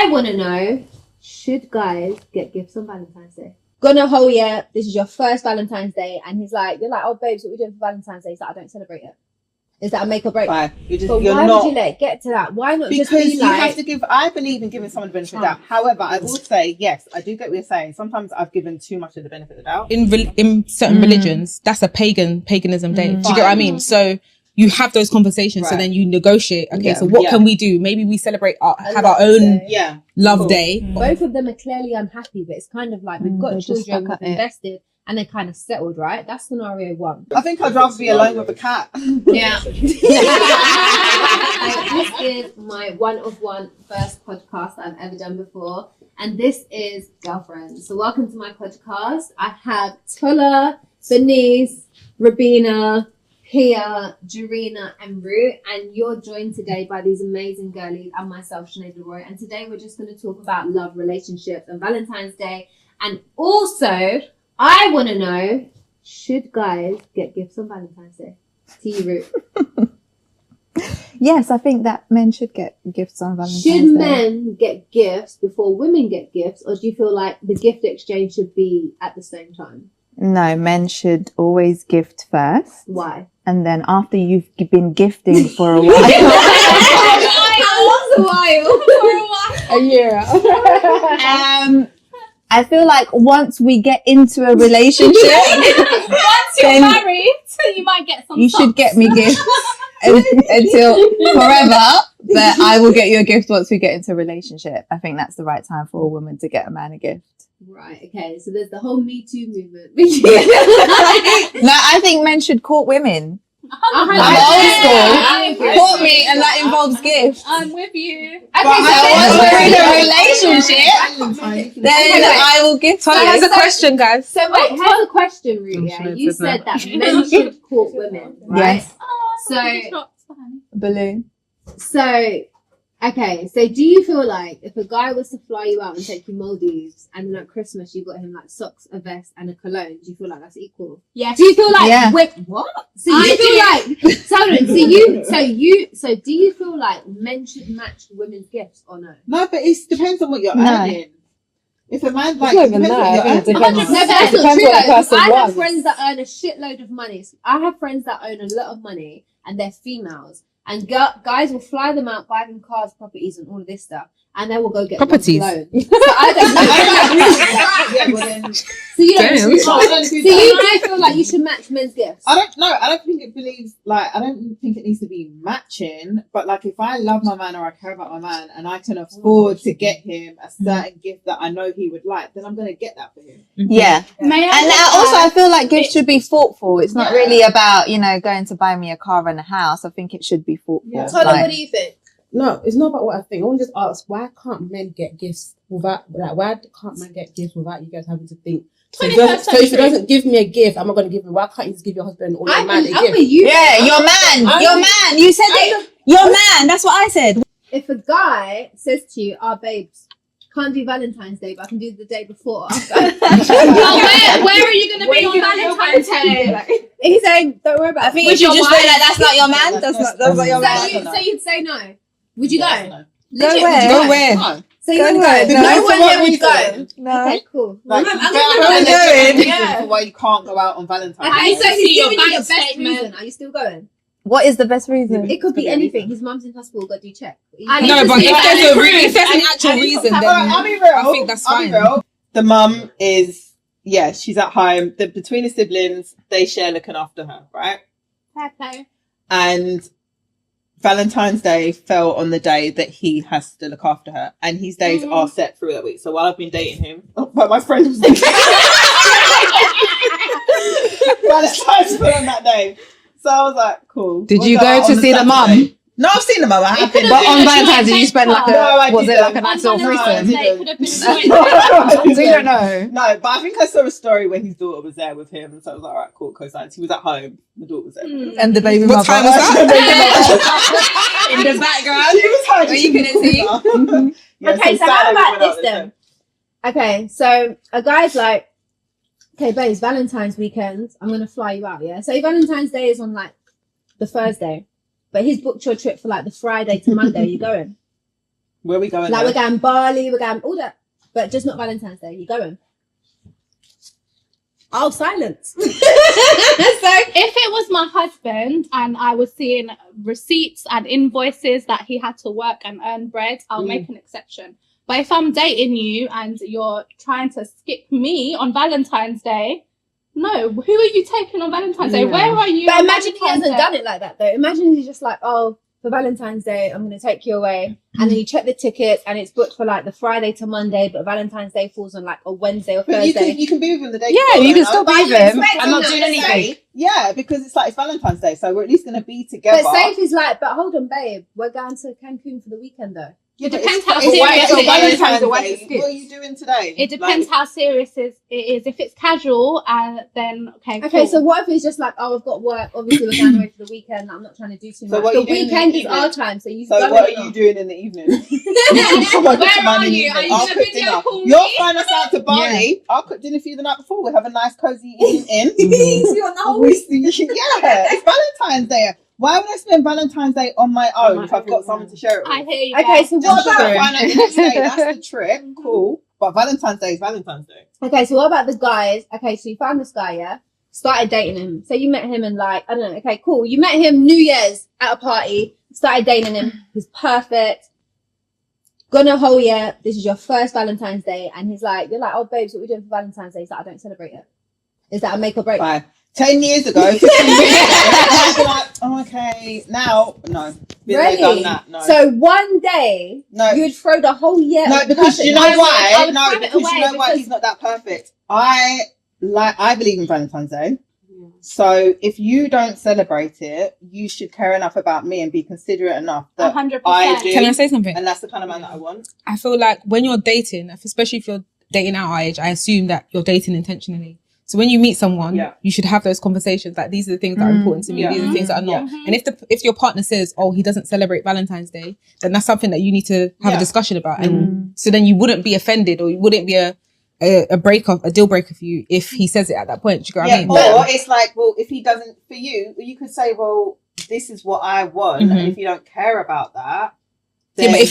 I want to know, should guys get gifts on Valentine's Day? Gonna hold this is your first Valentine's Day, and you're like, oh babes, what are we doing for Valentine's Day? He's like, I don't celebrate it. Is that a make or break? Why? Would you let it get to that? Why not because just be you have to give? I believe in giving someone the benefit of the doubt. However, I will say yes, I do get what you're saying. Sometimes I've given too much of the benefit of the doubt. In certain religions, that's a paganism day. Do you get what I mean? So you have those conversations, so then you negotiate. Okay, so what can we do? Maybe we celebrate have our own love day. Both of them are clearly unhappy, but it's kind of like we've got children, we've invested, and they're kind of settled, right? That's scenario one. I think I'd rather be alone with a cat. Yeah. This is my one-of-one first podcast that I've ever done before, and this is Girlfriends. So welcome to my podcast. I have Tola, Bernice, Rabina, Pia, Jarina, and Rue, and you're joined today by these amazing girlies and myself, Chenade, Laroy. And today we're just going to talk about love, relationships, and Valentine's Day. And also, I want to know, should guys get gifts on Valentine's Day? To you, Rue. Yes, I think that men should get gifts on Valentine's Day. Should men get gifts before women get gifts, or do you feel like the gift exchange should be at the same time? No, men should always gift first. Why? And then after you've been gifting for a while. How long's a while? For a while. A year. I feel like once we get into a relationship, once you're married, you might get some. You should get me gifts until forever. But I will get you a gift once we get into a relationship. I think that's the right time for a woman to get a man a gift. Right, okay, so there's the whole Me Too movement. No, I think men should court women. I'm old school. Court me, and that involves gifts. I'm with you. Okay, so once we're in a relationship, then I will give So here's a question, guys. So wait, here's a question, Rue. Yeah? You said that men should court women, right? Yes. So, Balloon. So, okay, so do you feel like if a guy was to fly you out and take you Maldives, and then at Christmas you got him like socks, a vest, and a cologne, do you feel like that's equal? Yes. Do you feel like wait, what? So you feel like so do you feel like men should match women's gifts or no? No, but it depends on what you're earning. If a man like it's not even that. It depends. No, but that's not true though. I have friends that earn a shitload of money. I have friends that own a lot of money, and they're females. And guys will fly them out, buy them cars, properties, and all of this stuff, and they will go get Properties. Loan. So I don't know. So you do feel like you should match men's gifts? I don't think it needs to be matching. But like, if I love my man or I care about my man, and I can afford to get him a certain gift that I know he would like, then I'm gonna get that for him. Yeah. I feel like gifts should be thoughtful. It's not really about, going to buy me a car and a house. I think it should be thoughtful. Yeah. Tola, what do you think? No, it's not about what I think. I want to just ask, why can't men get gifts without, why can't men get gifts without you guys having to think? So if he doesn't give me a gift, I'm not going to give him. Why can't you just give your husband or your man a gift? Yeah, your man. You said it. Your man. That's what I said. If a guy says to you, babes, can't do Valentine's Day, but I can do the day before or after. Where are you going to be on Valentine's Day? He's saying, don't worry about it. Would you just say like, that's not your man? That's not your man. So you'd say no. Would you go? No. Go where? No. So you wouldn't go? No one here would go. No. Okay, cool. Like, I'm going for why you can't go out on Valentine's. Okay, so he's giving you the best statement. reason. Are you still going? What is the best reason? It could be anything. His mum's in hospital, got to do check. No, but if there's an actual reason, then I'll be real. I think that's fine. The mum is, she's at home. Between the siblings, they share looking after her, right? Okay. And Valentine's Day fell on the day that he has to look after her, and his days are set through that week. So while I've been dating him, but my friend was Valentine's fell on that day. So I was like, cool. Did you go to see the mum? No, I've seen the mum. I have been. But on Valentine's, did you spend like was it like a nice little threesome? We don't know. No, but I think I saw a story where his daughter was there with him, and so I was like, all right, cool, co-signs. He was at home, the daughter was there. And the baby What time was that? in the background. She was home. Where you couldn't see. Okay, so how about this then? Okay, so a guy's like, okay, babes, Valentine's weekend, I'm going to fly you out, yeah? So Valentine's Day is on like the Thursday, but he's booked your trip for like the Friday to Monday. Are you going? Where are we going? Like there? we're going Bali, we're going all that, but just not Valentine's Day. You going? Oh, silence. So if it was my husband and I was seeing receipts and invoices that he had to work and earn bread, I'll make an exception. But if I'm dating you and you're trying to skip me on Valentine's Day, no, who are you taking on Valentine's Day? Where are you? But imagine he hasn't done it like that though. Imagine he's just like, oh, for Valentine's Day, I'm going to take you away. And then you check the tickets and it's booked for like the Friday to Monday, but Valentine's Day falls on like a Wednesday or Thursday. You can be with him the day Yeah, before, you can though. still be with him and not doing Say- anything. Yeah, because it's like it's Valentine's Day, so we're at least going to be together. But say if he's like, but hold on, babe, we're going to Cancun for the weekend though. Yeah, It but depends it's- how it's serious Valentine's it is. Valentine's Day, why Day. is it What are you doing today? It depends how serious it is. If it's casual, then okay. Okay, cool. so what if he's just like, oh, I've got work. Obviously, we're going away for the weekend. I'm not trying to do too So much. what The are you doing in weekend the is our evening? time, so you. So what are you doing in the evening? Where are you? Are you I'll gonna cook video dinner. call me? You're flying us out to Bali. I'll cook dinner for you the night before. We'll have a nice cozy evening in. Yeah, it's Valentine's Day. Why would I spend Valentine's Day on my own if I've got someone to share it I with? hear you. Okay, guys. so Just what gotta about? find out the next day. That's the trick. Cool. But Valentine's Day is Valentine's Day. Okay, so what about the guys? Okay, so you found this guy, yeah? Started dating him. So you met him and like, I don't know. Okay, cool. You met him New Year's at a party. Started dating him. He's perfect. Gone a whole year. This is your first Valentine's Day, and he's like, you're like, oh, babes, what are we doing for Valentine's Day? He's like, I don't celebrate it. Is that a make or break? Bye. 10 years ago, 15 years ago, I'd be like, oh, okay. Now, no. Been there, Really? done that. No. So one day no. you would throw the whole year. No, of because perfect you know life. why? I would No, throw it because you away know why? because- He's not that perfect. I believe in Valentine's Day. So if you don't celebrate it, you should care enough about me and be considerate enough that 100%. I do. Can I say something? And that's the kind of man that I want. I feel like when you're dating, especially if you're dating at our age, I assume that you're dating intentionally. So when you meet someone, you should have those conversations. Like, these are the things that are important to me. Yeah. These are the things that are not. Mhm. And if your partner says, oh, he doesn't celebrate Valentine's Day, then that's something that you need to have a discussion about. And so then you wouldn't be offended, or you wouldn't be a deal breaker for you if he says it at that point. Do you get what I mean? Or it's like, well, if he doesn't, for you, you could say, well, this is what I want. And if you don't care about that, then... Yeah, but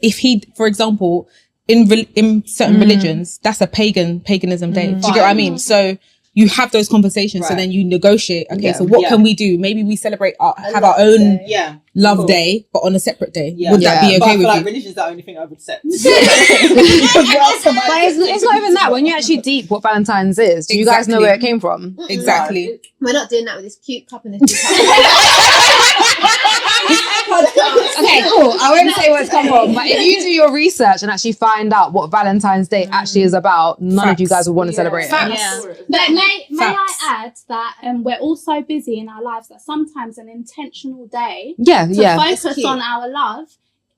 if he, for example, in certain religions, that's a paganism day. Do you get what I mean? So you have those conversations, so then you negotiate. Okay, so what can we do? Maybe we celebrate have our own love day, but on a separate day. Would that be but I okay feel with like you? religion's the only thing I would accept. But it's not even that. When you actually deep what Valentine's is, do you guys know where it came from? Exactly. We're not doing that with this cute cup and this cute cup. Okay, cool. I won't say where it's come from, but if you do your research and actually find out what Valentine's Day actually is about, none of you guys will want to celebrate it. But may I add that we're all so busy in our lives that sometimes an intentional day to focus on our love.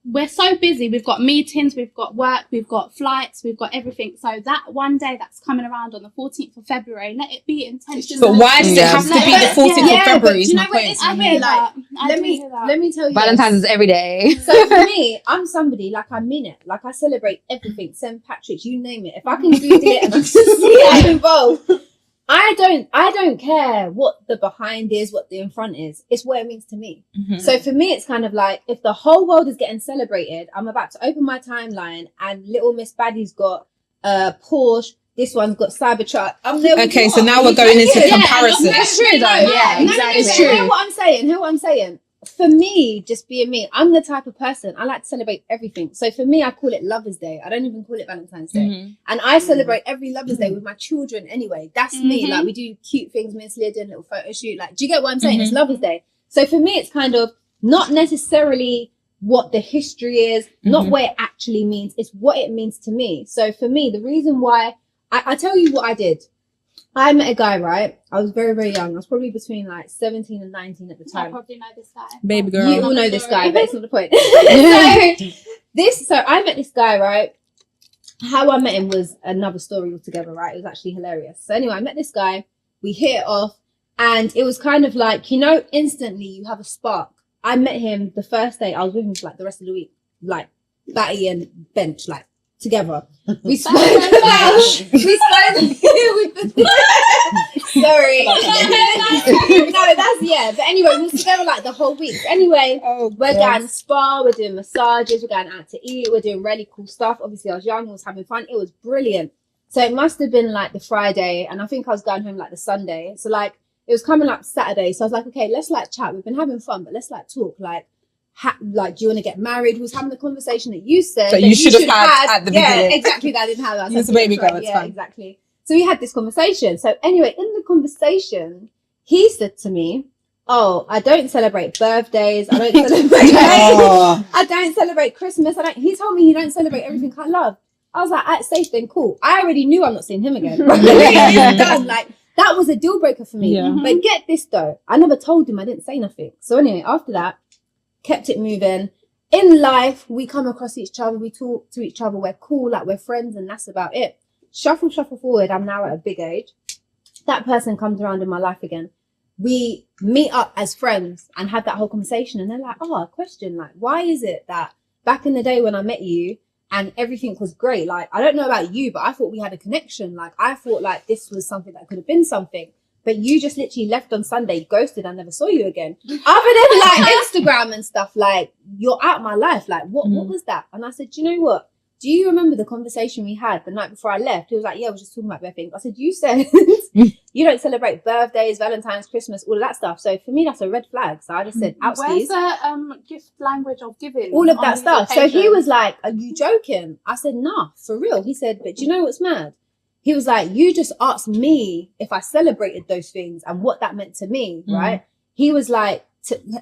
We're so busy. We've got meetings, we've got work, we've got flights, we've got everything. So that one day that's coming around on the 14th of February, let it be intentional. But why does it have to be the 14th of February? Is my point. I hear that. Let me tell you. Valentine's is every day. So for me, I'm somebody, like, I mean it. Like, I celebrate everything. St. Patrick's, you name it. If I can do it and I just see I'm involved, I don't care what the behind is, what the in front is. It's what it means to me. So for me, it's kind of like, if the whole world is getting celebrated, I'm about to open my timeline and little Miss Baddie's got Porsche. This one's got Cybertruck. I'm there. Okay, so now we're going into comparison. That's true though. Yeah, exactly. It's true. Hear what I'm saying. For me, just being me, I'm the type of person, I like to celebrate everything. So for me, I call it Lover's Day. I don't even call it Valentine's Day. And I celebrate every Lover's Day with my children anyway. That's me. Like, we do cute things, me and Celia did a little photo shoot. Like, do you get what I'm saying? It's Lover's Day. So for me, it's kind of not necessarily what the history is, not what it actually means. It's what it means to me. So for me, the reason why, I tell you what I did. I met a guy, right? I was very, very young. I was probably between like 17 and 19 at the I time. probably know this guy. Baby girl. You all know this guy, but it's not the point. So I met this guy, right? How I met him was another story altogether, right? It was actually hilarious. So anyway, I met this guy. We hit it off. And it was kind of like, instantly you have a spark. I met him the first day. I was with him for like the rest of the week. Like, Batty and Bench, like, together. We spoke. Sorry. No, that's But anyway, we were together like the whole week. Anyway, we're going spa, we're doing massages, we're going out to eat, we're doing really cool stuff. Obviously, I was young, I was having fun. It was brilliant. So it must have been like the Friday, and I think I was going home like the Sunday. So like it was coming up Saturday. So I was like, okay, let's like chat. We've been having fun, but let's like talk. Like, do you want to get married? Who was having the conversation that you said so that you should have had at the beginning. Yeah, exactly. That I didn't have that. You're a baby girl. It's fine. Exactly. So we had this conversation. So anyway, in the conversation, he said to me, "Oh, I don't celebrate birthdays. I don't celebrate. I don't celebrate Christmas. He told me he don't celebrate everything I love." I was like, safe then, cool. I already knew I'm not seeing him again. It's done. Like, that was a deal breaker for me. Yeah. But get this though, I never told him, I didn't say nothing. So anyway, after that, kept it moving. In life, we come across each other, we talk to each other, we're cool, like we're friends, and that's about it. Shuffle forward, I'm now at a big age. That person comes around in my life again. We meet up as friends and have that whole conversation, and they're like, a question, like, why is it that back in the day when I met you, and everything was great. Like, I don't know about you, but I thought we had a connection. Like, I thought like this was something that could have been something. But you just literally left on Sunday, ghosted, and never saw you again. Other than like Instagram and stuff, like, you're out of my life. Like, what was that? And I said, do you know what? Do you remember the conversation we had the night before I left? He was like, yeah, I was just talking about birthdays. I said, you said you don't celebrate birthdays, Valentine's, Christmas, all of that stuff. So for me, that's a red flag. So I just said, where's the gift language of giving? All of that stuff. So he was like, are you joking? I said, nah, for real. He said, but do you know what's mad? He was like, you just asked me if I celebrated those things and what that meant to me, right? He was like,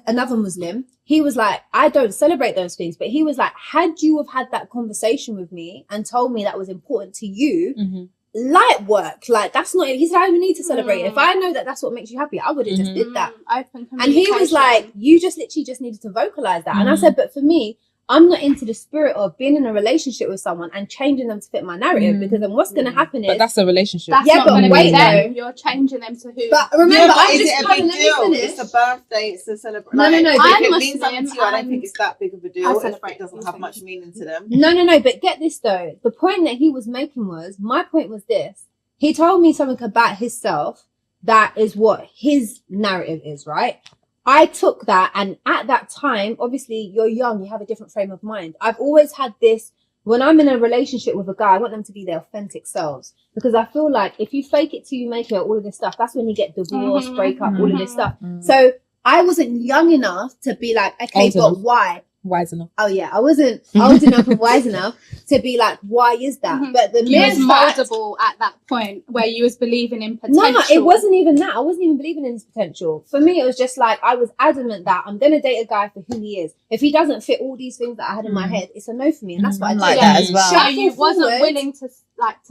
another Muslim, he was like, I don't celebrate those things. But he was like, had you have had that conversation with me and told me that was important to you, light work, like that's not, he said, I don't need to celebrate it. If I know that that's what makes you happy, I would have just did that. And he was like, you just literally just needed to vocalize that. And I said, but for me, I'm not into the spirit of being in a relationship with someone and changing them to fit my narrative, because then what's going to happen is... But that's a relationship. That's not but wait though. You're changing them to who... But remember, I'm just a big deal. It's a birthday, it's a celebration. No. If it means something to you, I don't think it's that big of a deal. It doesn't have much meaning to them. No, but get this though. The point that he was making was, my point was this. He told me something about himself that is what his narrative is, right? I took that, and at that time, obviously you're young, you have a different frame of mind. I've always had this, when I'm in a relationship with a guy, I want them to be their authentic selves, because I feel like if you fake it till you make it, all of this stuff, that's when you get divorced, break up, all of this stuff. So I wasn't young enough to be like, okay, but why? Wise enough. Oh yeah, I wasn't old enough and wise enough to be like, why is that? But the you was moldable at that point where you was believing in potential. No, it wasn't even that. I wasn't even believing in his potential. For me, it was just like, I was adamant that I'm gonna date a guy for who he is. If he doesn't fit all these things that I had in my head, it's a no for me, and that's what I did. Like that as well. So you wasn't willing to see.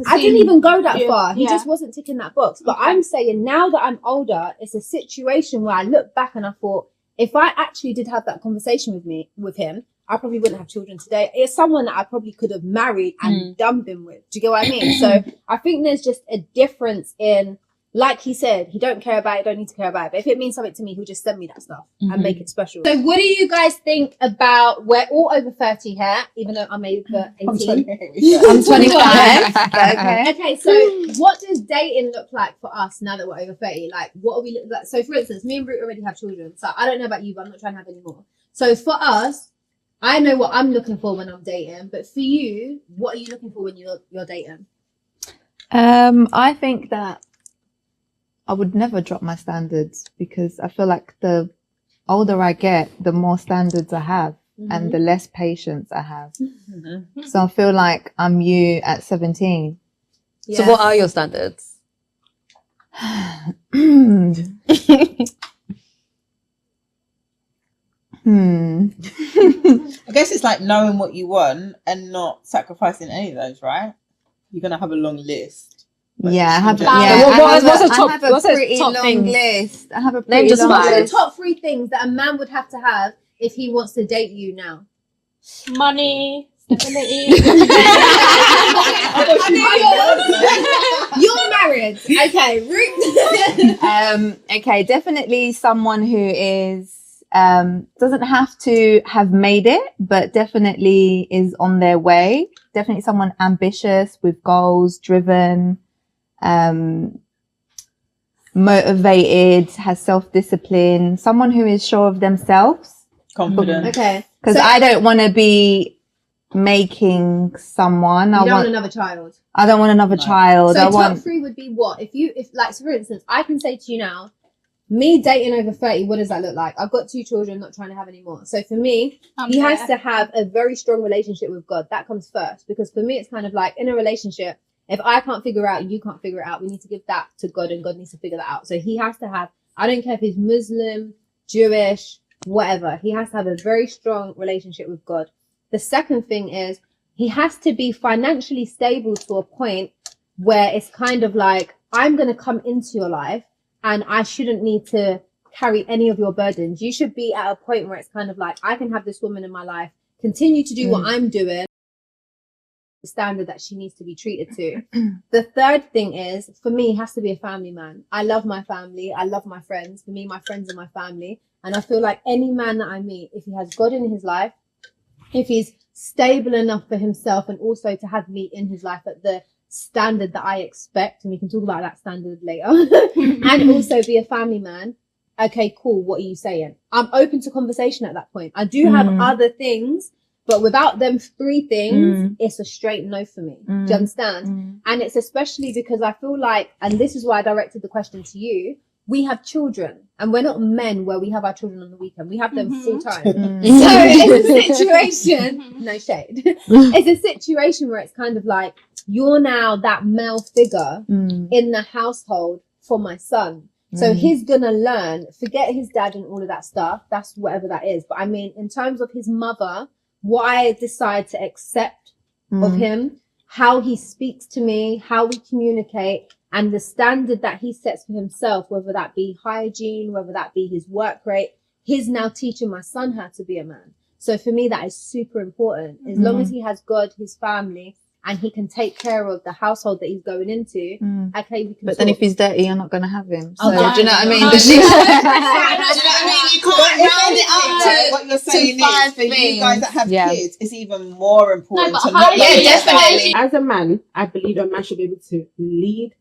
I didn't even go that far. He just wasn't ticking that box. But I'm saying now that I'm older, it's a situation where I look back and I thought, if I actually did have that conversation with him, I probably wouldn't have children today. It's someone that I probably could have married and done them with. Do you get what I mean? So I think there's just a difference in, like he said, he don't care about it, don't need to care about it. But if it means something to me, he'll just send me that stuff and make it special. So what do you guys think about, we're all over 30 here, even though I'm over 18. I'm 25. Okay, so what does dating look like for us now that we're over 30? Like, what are we looking like? So for instance, me and Brute already have children. So I don't know about you, but I'm not trying to have any more. So for us, I know what I'm looking for when I'm dating, but for you, what are you looking for when you're dating? I think that I would never drop my standards, because I feel like the older I get, the more standards I have and the less patience I have. So I feel like I'm you at 17. Yes. So what are your standards? I guess it's like knowing what you want and not sacrificing any of those, right? You're gonna have a long list. Yeah, I have. What's a pretty long list. I have a pretty Name long what are the list. top 3 things that a man would have to have if he wants to date you now? Money, stability. You're married. Okay, Ruth. Okay, definitely someone who is doesn't have to have made it, but definitely is on their way. Definitely someone ambitious with goals, driven. motivated, has self-discipline, someone who is sure of themselves. Confident. Okay. Because I don't want to be making someone. You don't want another child. I don't want another child. So top 3 would be what? If like, so for instance, I can say to you now, me dating over 30, what does that look like? I've got 2 children, not trying to have any more. So for me, he has to have a very strong relationship with God. That comes first. Because for me, it's kind of like in a relationship, if I can't figure out, you can't figure it out, we need to give that to God and God needs to figure that out. So he has to have, I don't care if he's Muslim, Jewish, whatever. He has to have a very strong relationship with God. The second thing is he has to be financially stable to a point where it's kind of like, I'm going to come into your life and I shouldn't need to carry any of your burdens. You should be at a point where it's kind of like, I can have this woman in my life, continue to do what I'm doing, the standard that she needs to be treated to. The third thing is, for me, he has to be a family man. I love my family. I love my friends. For me, my friends are my family. And I feel like any man that I meet, if he has God in his life, if he's stable enough for himself and also to have me in his life at the standard that I expect, and we can talk about that standard later, and also be a family man, okay, cool, what are you saying? I'm open to conversation at that point. I do have other things, but without them 3 things, it's a straight no for me. Do you understand? And it's especially because I feel like, and this is why I directed the question to you, we have children and we're not men where we have our children on the weekend. We have them full time. So it's a situation, no shade. It's a situation where it's kind of like, you're now that male figure in the household for my son. So he's gonna learn, forget his dad and all of that stuff. That's whatever that is. But I mean, in terms of his mother, what I decide to accept of him, how he speaks to me, how we communicate, and the standard that he sets for himself, whether that be hygiene, whether that be his work rate, he's now teaching my son how to be a man. So for me, that is super important. As long as he has God, his family, and he can take care of the household that he's going into, okay, we can But then if he's dirty, you're not going to have him. So, Oh, do you know what I mean? Do you know what I mean? You can't round it up to what you're saying is for you guys that have kids, it's even more important to not definitely. As a man, I believe a man should be able to lead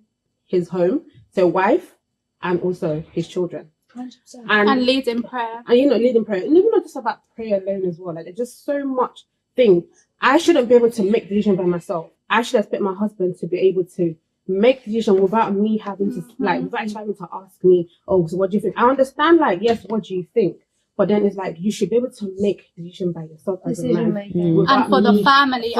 his home, so wife, and also his children. 100%. And lead in prayer. And lead in prayer. And even not just about prayer alone as well. Like, there's just so much thing. I shouldn't be able to make decisions by myself. I should expect my husband to be able to make decisions without me having to, without actually having to ask me, oh, so what do you think? I understand, yes, what do you think? But then it's like, you should be able to make decisions by yourself as a man. And for the family.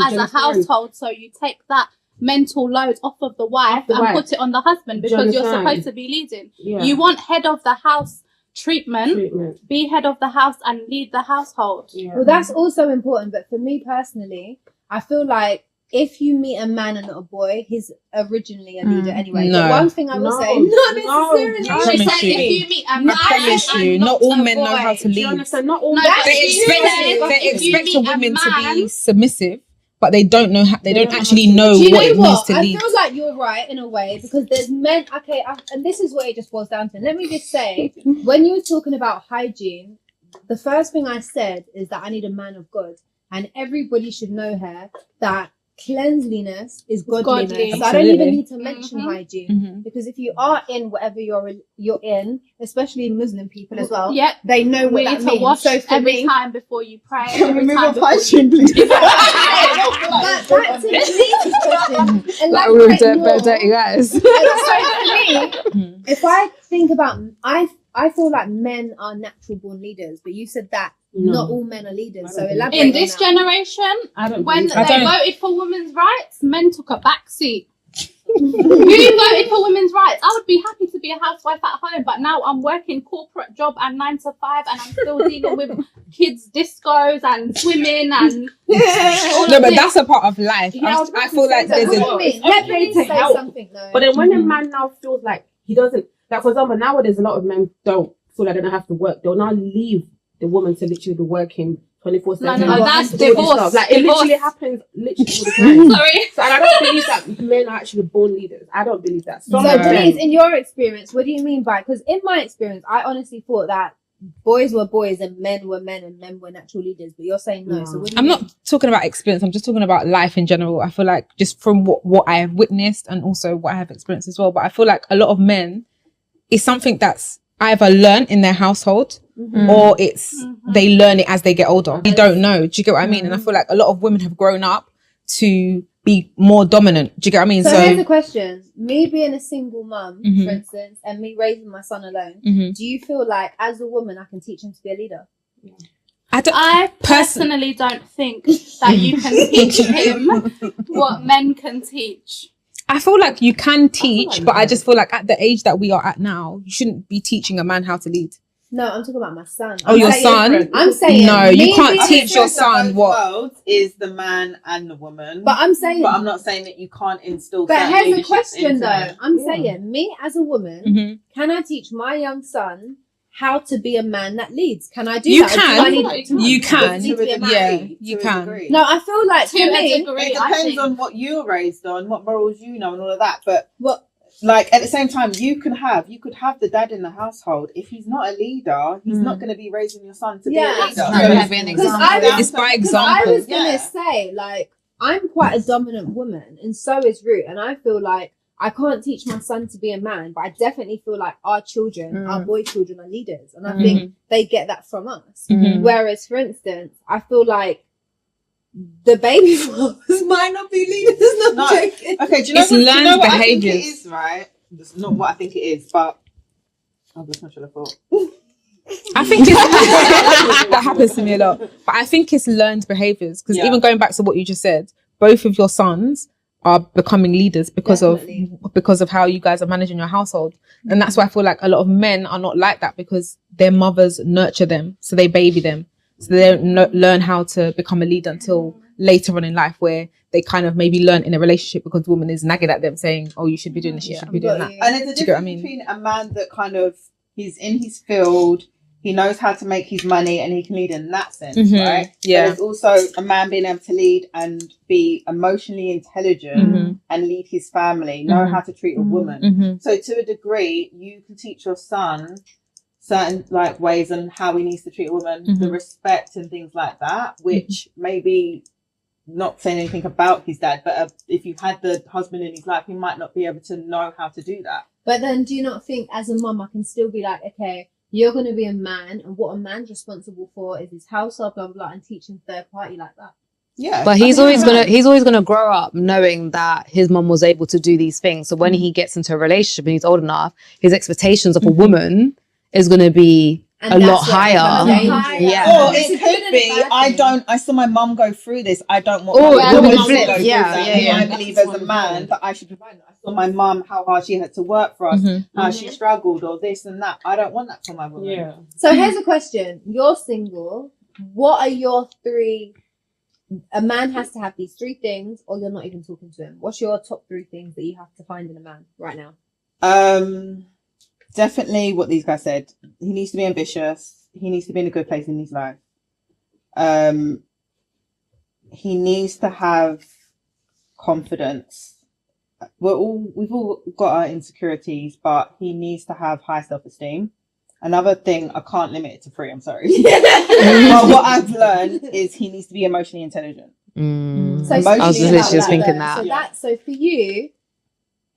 As a household. So you take that mental load off of the wife and put it on the husband because you're supposed to be leading. You want head of the house treatment, be head of the house and lead the household. Well, that's also important, but for me personally, I feel like if you meet a man and not a boy, he's originally a leader anyway. No. But one thing I will say, not necessarily. If you meet a man, not all men know how to lead. Not all They expect a woman to be submissive, but they don't know how, they don't actually know what it means to lead. I feel like you're right in a way, because there's men, and this is what it just boils down to. Let me just say, when you were talking about hygiene, the first thing I said is that I need a man of God, and everybody should know here that cleanliness is godliness. So I don't even need to mention hygiene, because if you are in whatever you're in, especially Muslim people as well, they know what that means. Wash so for every time before you pray. Can we move on hygiene, please? But that's a related question. We're dirty guys. So for me, if I think about, I feel like men are natural born leaders, but you said that not all men are leaders. So elaborate in this generation, when they voted for women's rights, men took a backseat. You voted for women's rights. I would be happy to be a housewife at home, but now I'm working corporate job and 9 to 5, and I'm still dealing with kids' discos and swimming and but that's a part of life. I feel like there's let me say something though. But then when a man now feels like he doesn't, like for example, nowadays a lot of men don't feel like they don't have to work. They'll now leave the woman to literally be working 24/7. No, that's divorce. Like it literally happens all the time. Sorry. So I don't believe that men are actually born leaders. I don't believe that. So please, in your experience, what do you mean by? Because in my experience, I honestly thought that boys were boys and men were men and men were natural leaders, but you're saying no. So I'm not talking about experience. I'm just talking about life in general. I feel like just from what I have witnessed and also what I have experienced as well. But I feel like a lot of men, it's something that's either learned in their household or it's they learn it as they get older. You don't know. Do you get what I mean? And I feel like a lot of women have grown up to be more dominant. Do you get what I mean? So here's the question. Me being a single mum, for instance, and me raising my son alone, do you feel like as a woman I can teach him to be a leader? I personally don't think that you can teach him what men can teach. I feel like you can teach, but I just feel like at the age that we are at now, you shouldn't be teaching a man how to lead. No, I'm talking about my son. Oh, your son? I'm saying no, you can't teach your son what world is the man and the woman. But I'm saying, but I'm not saying that you can't instill. But here's the question, though. I'm saying, me as a woman, can I teach my young son how to be a man that leads? Can I do that? You can. Yeah, you can. No, I feel like to me, it depends on what you're raised on, what morals you know, and all of that. But like at the same time, you could have the dad in the household. If he's not a leader, he's not going to be raising your son to be a leader. It's not going to be an example. It's by example. I was going to say, like, I'm quite a dominant woman, and so is Ruth, and I feel like I can't teach my son to be a man, but I definitely feel like our children, our boy children, are leaders, and I think they get that from us. Whereas, for instance, I feel like the baby fathers might not be leaders. Not joking. Okay, do you know what I think it is, right? That's not what I think it is, but that's not what I thought. I think that happens to me a lot, but I think it's learned behaviors, because even going back to what you just said, both of your sons are becoming leaders because of how you guys are managing your household. And that's why I feel like a lot of men are not like that, because their mothers nurture them, so they baby them, so they don't learn how to become a leader until later on in life, where they kind of maybe learn in a relationship because the woman is nagging at them saying, oh, you should be doing this, you should be doing that. And there's a difference between a man that kind of, he's in his field, he knows how to make his money, and he can lead in that sense, right? Yeah. But there's also a man being able to lead and be emotionally intelligent and lead his family, know how to treat a woman. So to a degree, you can teach your son certain like ways on how he needs to treat a woman, the respect and things like that, which maybe not saying anything about his dad, but if you had the husband in his life, he might not be able to know how to do that. But then do you not think as a mum I can still be like, okay, you're going to be a man, and what a man's responsible for is his household, blah, blah, blah, and teaching third party like that. Yeah. But he's always gonna grow up knowing that his mum was able to do these things. So when he gets into a relationship and he's old enough, his expectations of a woman is gonna be a lot higher. Yeah. Or it could be, I saw my mum go through this. I don't want my mum to go through that. I believe as a man that I should provide. I saw my mum, how hard she had to work for us, how she struggled, or this and that. I don't want that for my woman. Yeah. So here's a question. You're single. What are your three... A man has to have these three things, or you're not even talking to him. What's your top three things that you have to find in a man right now? Definitely what these guys said. He needs to be ambitious. He needs to be in a good place in his life. He needs to have confidence. We've all got our insecurities, but he needs to have high self-esteem. Another thing, I can't limit it to 3, I'm sorry. But what I've learned is he needs to be emotionally intelligent. So I was literally just thinking that. So for you,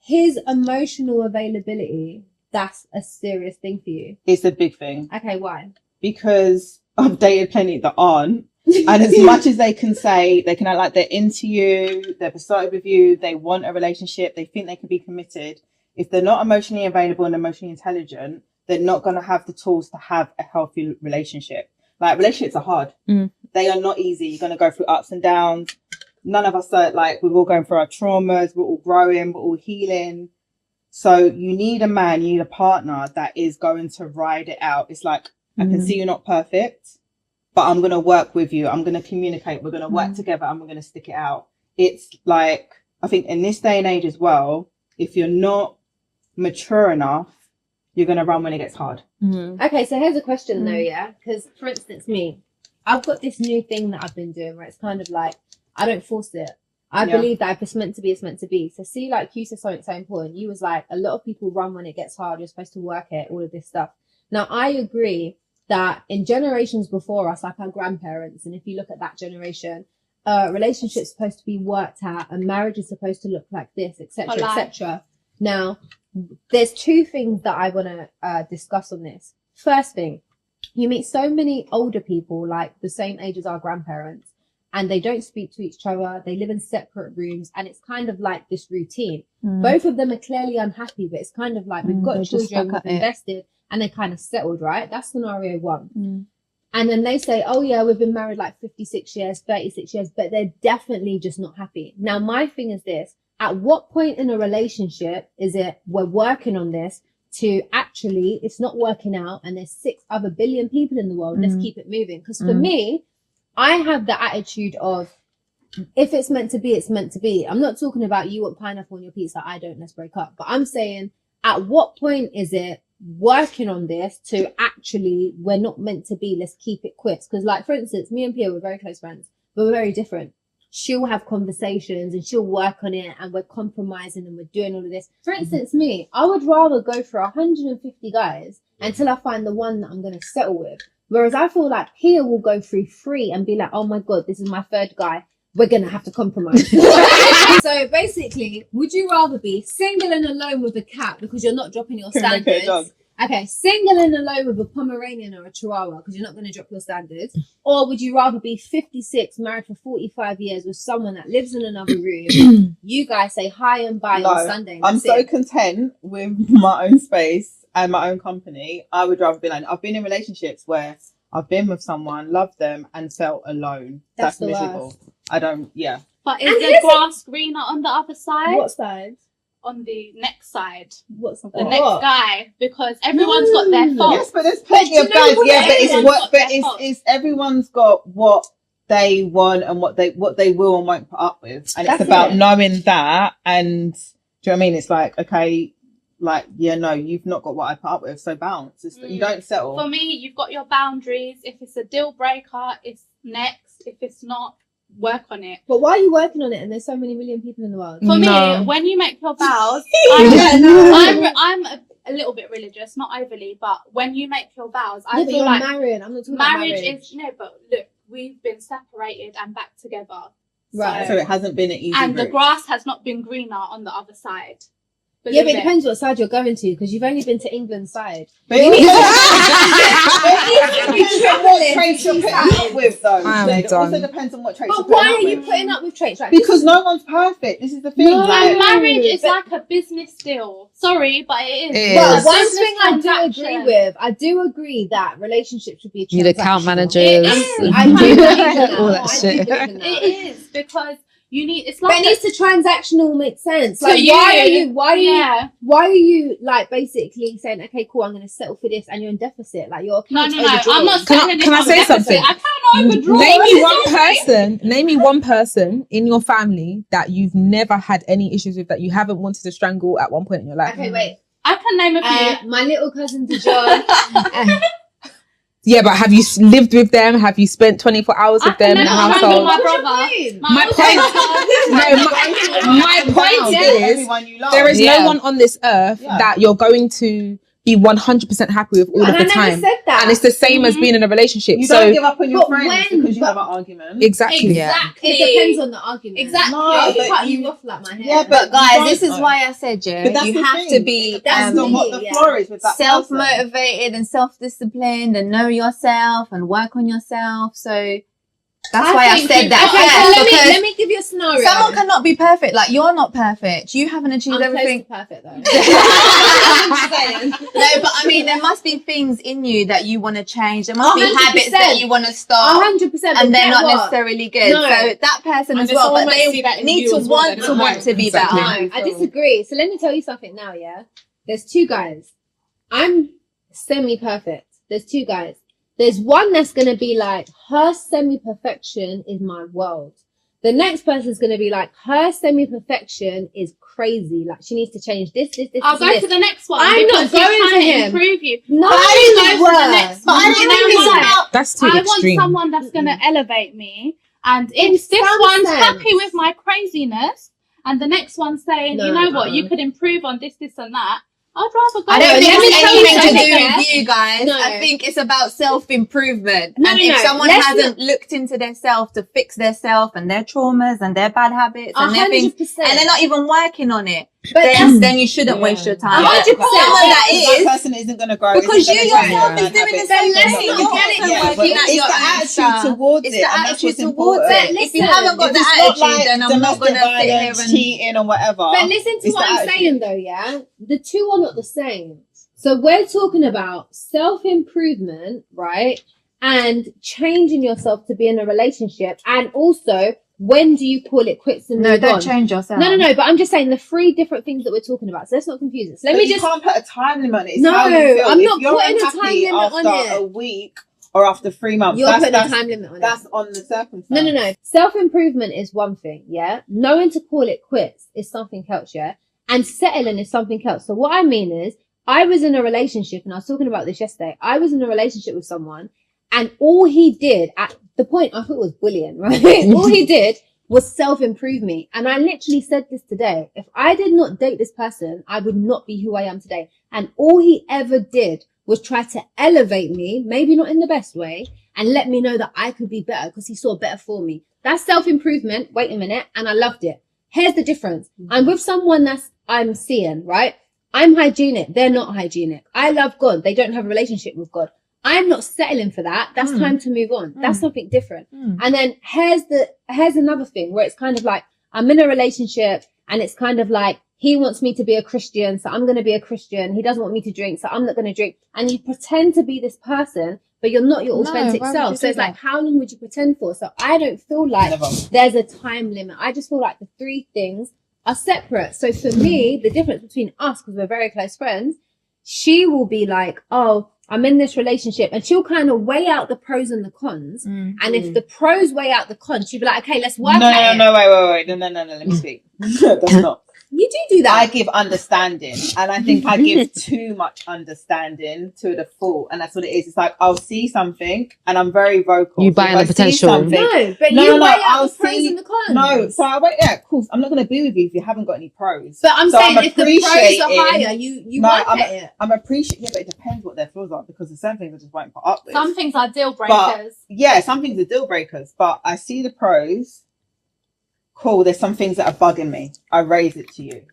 his emotional availability, that's a serious thing for you. It's a big thing. Okay, why? Because I've dated plenty that aren't. And as much as they can say, they can act like they're into you, they're besotted with you, they want a relationship, they think they can be committed. If they're not emotionally available and emotionally intelligent, they're not going to have the tools to have a healthy relationship. Like, relationships are hard. They are not easy. You're going to go through ups and downs. None of us are, like, we're all going through our traumas. We're all growing. We're all healing. So you need a man, you need a partner that is going to ride it out. It's like, I can see you're not perfect, but I'm going to work with you. I'm going to communicate. We're going to work together and we're going to stick it out. It's like, I think in this day and age as well, if you're not mature enough, you're going to run when it gets hard. Okay, so here's a question though, yeah? Because, for instance, me, I've got this new thing that I've been doing where it's kind of like, I don't force it. I believe that if it's meant to be, it's meant to be. So see, like you said something so important. You was like, a lot of people run when it gets hard. You're supposed to work it, all of this stuff. Now, I agree that in generations before us, like our grandparents, and if you look at that generation, relationships supposed to be worked out and marriage is supposed to look like this, etc., etc. Now, there's two things that I want to discuss on this. First thing, you meet so many older people, like the same age as our grandparents, and they don't speak to each other. They live in separate rooms, and it's kind of like this routine. Both of them are clearly unhappy, but it's kind of like we've got children, we've invested, and they kind of settled, right? That's scenario one. And then they say, oh yeah, we've been married like 56 years, 36 years, but they're definitely just not happy. Now, my thing is this. At what point in a relationship is it we're working on this to actually it's not working out and there's 6 other billion people in the world, let's keep it moving? Because for me, I have the attitude of if it's meant to be, it's meant to be. I'm not talking about you want pineapple on your pizza, I don't, let's break up. But I'm saying at what point is it working on this to actually we're not meant to be, let's keep it quits? Because like for instance, me and Pia were very close friends, but we're very different. She'll have conversations and she'll work on it and we're compromising and we're doing all of this. For instance, me, I would rather go for 150 guys until I find the one that I'm going to settle with. Whereas I feel like Pia will go through 3 and be like, oh my God, this is my 3rd guy. We're going to have to compromise. So basically, would you rather be single and alone with a cat because you're not dropping your standards? Okay, single and alone with a Pomeranian or a Chihuahua because you're not going to drop your standards. Or would you rather be 56, married for 45 years with someone that lives in another room? You guys say hi and bye on Sunday. I'm so content with my own space and my own company. I would rather be alone. I've been in relationships where I've been with someone, loved them, and felt alone. That's miserable. Worst. I don't, But is the grass greener on the other side? What side? On the next side. What's the next guy? Because everyone's got their faults. Yes, but there's plenty of guys. Yeah, but it's everyone's got what they want and what they will and won't put up with, and it's about knowing that. And do you know what I mean? It's like, okay, like no, you've not got what I put up with, so bounce. You don't settle. For me, you've got your boundaries. If it's a deal breaker, it's next. If it's not, work on it. But why are you working on it and there's so many million people in the world? For me, when you make your vows, I'm a little bit religious, not overly, but when you make your vows, I feel like marrying. I'm not talking marriage about marriage. Is but look, we've been separated and back together. Right. So it hasn't been an easy and route. The grass has not been greener on the other side. Yeah, but it depends what side you're going to, because you've only been to England's side. But it also depends on what traits. But why are you putting up with traits? Right? Because no one's perfect. This is the thing. No, marriage is like a business deal. Sorry, but it is. Well, one thing I do agree with, I do agree that relationships should be transactional. You need account managers. I do believe all that shit. It is because. You need. It's like. But it needs to transactional make sense. Like, why are you like basically saying, okay, cool, I'm going to settle for this, and you're in deficit? Like your account. No. I'm not. Can I say something? I can't overdraw. Name me one person in your family that you've never had any issues with, that you haven't wanted to strangle at one point in your life. Okay, wait. I can name a few. My little cousin Dijon. Yeah, but have you lived with them? Have you spent 24 hours with them in the household? My brother. My point is, there is no one on this earth that you're going to be 100% happy with all of the time. And it's the same as being in a relationship. You don't give up on your friends because you have an argument. Exactly. It depends on the argument. Exactly. No, but cut you off like my hair. Yeah, but guys, this is why I said, you have to be self-motivated and self-disciplined and know yourself and work on yourself. So that's why I said that. Okay, so let me give you a scenario. Someone cannot be perfect. Like, you're not perfect. You haven't achieved everything. Perfect though. No, but I mean, there must be things in you that you want to change. There must be habits that you want to stop. 100%. And they're not necessarily good. No. So that person as well, but they need to want to be better. No, I disagree. So let me tell you something now, yeah? There's 2 guys. I'm semi-perfect. There's 2 guys. There's one that's going to be like, her semi-perfection is my world. The next person's going to be like, her semi-perfection is crazy. Like, she needs to change this. I'll go to the next one. I'm not going to him. Improve you. No, I go to the next one. That's too extreme. I extreme. want someone that's going to elevate me. And if this one's happy with my craziness, and the next one's saying, you know what, you could improve on this, and that, I'd rather go. I don't think let me it's tell you anything to something, do yeah? with you guys. No. I think it's about self-improvement. No, and no, if no. someone Let's hasn't looked into their self to fix their self and their traumas and their bad habits and their things, 100%. and they're not even working on it, But then you shouldn't waste your time. 100%. Someone that That is, person isn't going to grow. because isn't you gonna yourself change is doing the habits. same let's thing. not You're get it also Yeah, but working at it's your the own attitude stuff. towards It's it. the and that's attitude what's towards important. it. If Listen, you haven't got If the it's not attitude, like then I'm not going domestic to sit here violence, and... cheating or whatever. But listen to It's what the I'm attitude. saying though, yeah? The two are not the same. So we're talking about self-improvement, right? And changing yourself to be in a relationship. And also, when do you call it quits and No, move don't on? change yourself. No, but I'm just saying the three different things that we're talking about. So let's not confuse it. So let But me you just... can't put a time limit on it. It's No, how you feel. I'm If not you're putting a unhappy time limit on after it. a week or after 3 months, You're putting a that's time limit on it. that's on the circumstance. No. Self-improvement is one thing, yeah? Knowing to call it quits is something else, yeah? And settling is something else. So what I mean is, I was in a relationship, and I was talking about this yesterday. I was in a relationship with someone, and all he did, at the point, I thought it was bullying, right? All he did was self-improve me. And I literally said this today. If I did not date this person, I would not be who I am today. And all he ever did was try to elevate me, maybe not in the best way, and let me know that I could be better because he saw better for me. That's self-improvement. Wait a minute. And I loved it. Here's the difference. I'm with someone I'm seeing, right? I'm hygienic. They're not hygienic. I love God. They don't have a relationship with God. I'm not settling for that. That's time to move on. That's something different. And then here's another thing where it's kind of like, I'm in a relationship and it's kind of like, he wants me to be a Christian, so I'm going to be a Christian. He doesn't want me to drink, so I'm not going to drink. And you pretend to be this person, but you're not your authentic self. So it's like, how long would you pretend for? So I don't feel like there's a time limit. I just feel like the three things are separate. So for me, the difference between us, because we're very close friends, she will be like, oh, I'm in this relationship, and she'll kind of weigh out the pros and the cons. And if the pros weigh out the cons, she'll be like, okay, let's work at it. No, wait. No, let me speak. That's not. You do that. I give understanding, and I think I give too much understanding to the full, and that's what it is. It's like, I'll see something, and I'm very vocal. You buy the potential. No, but you weigh out the pros and the cons. No, so I wait. Yeah, of course, I'm not going to be with you if you haven't got any pros. But I'm So saying if the pros are appreciating- higher, you work at it. I'm appreciating, yeah, but it depends what their flaws are, because there's certain things I just won't put up with. Some things are deal breakers. Yeah, some things are deal breakers, but I see the pros. Cool, there's some things that are bugging me. I raise it to you,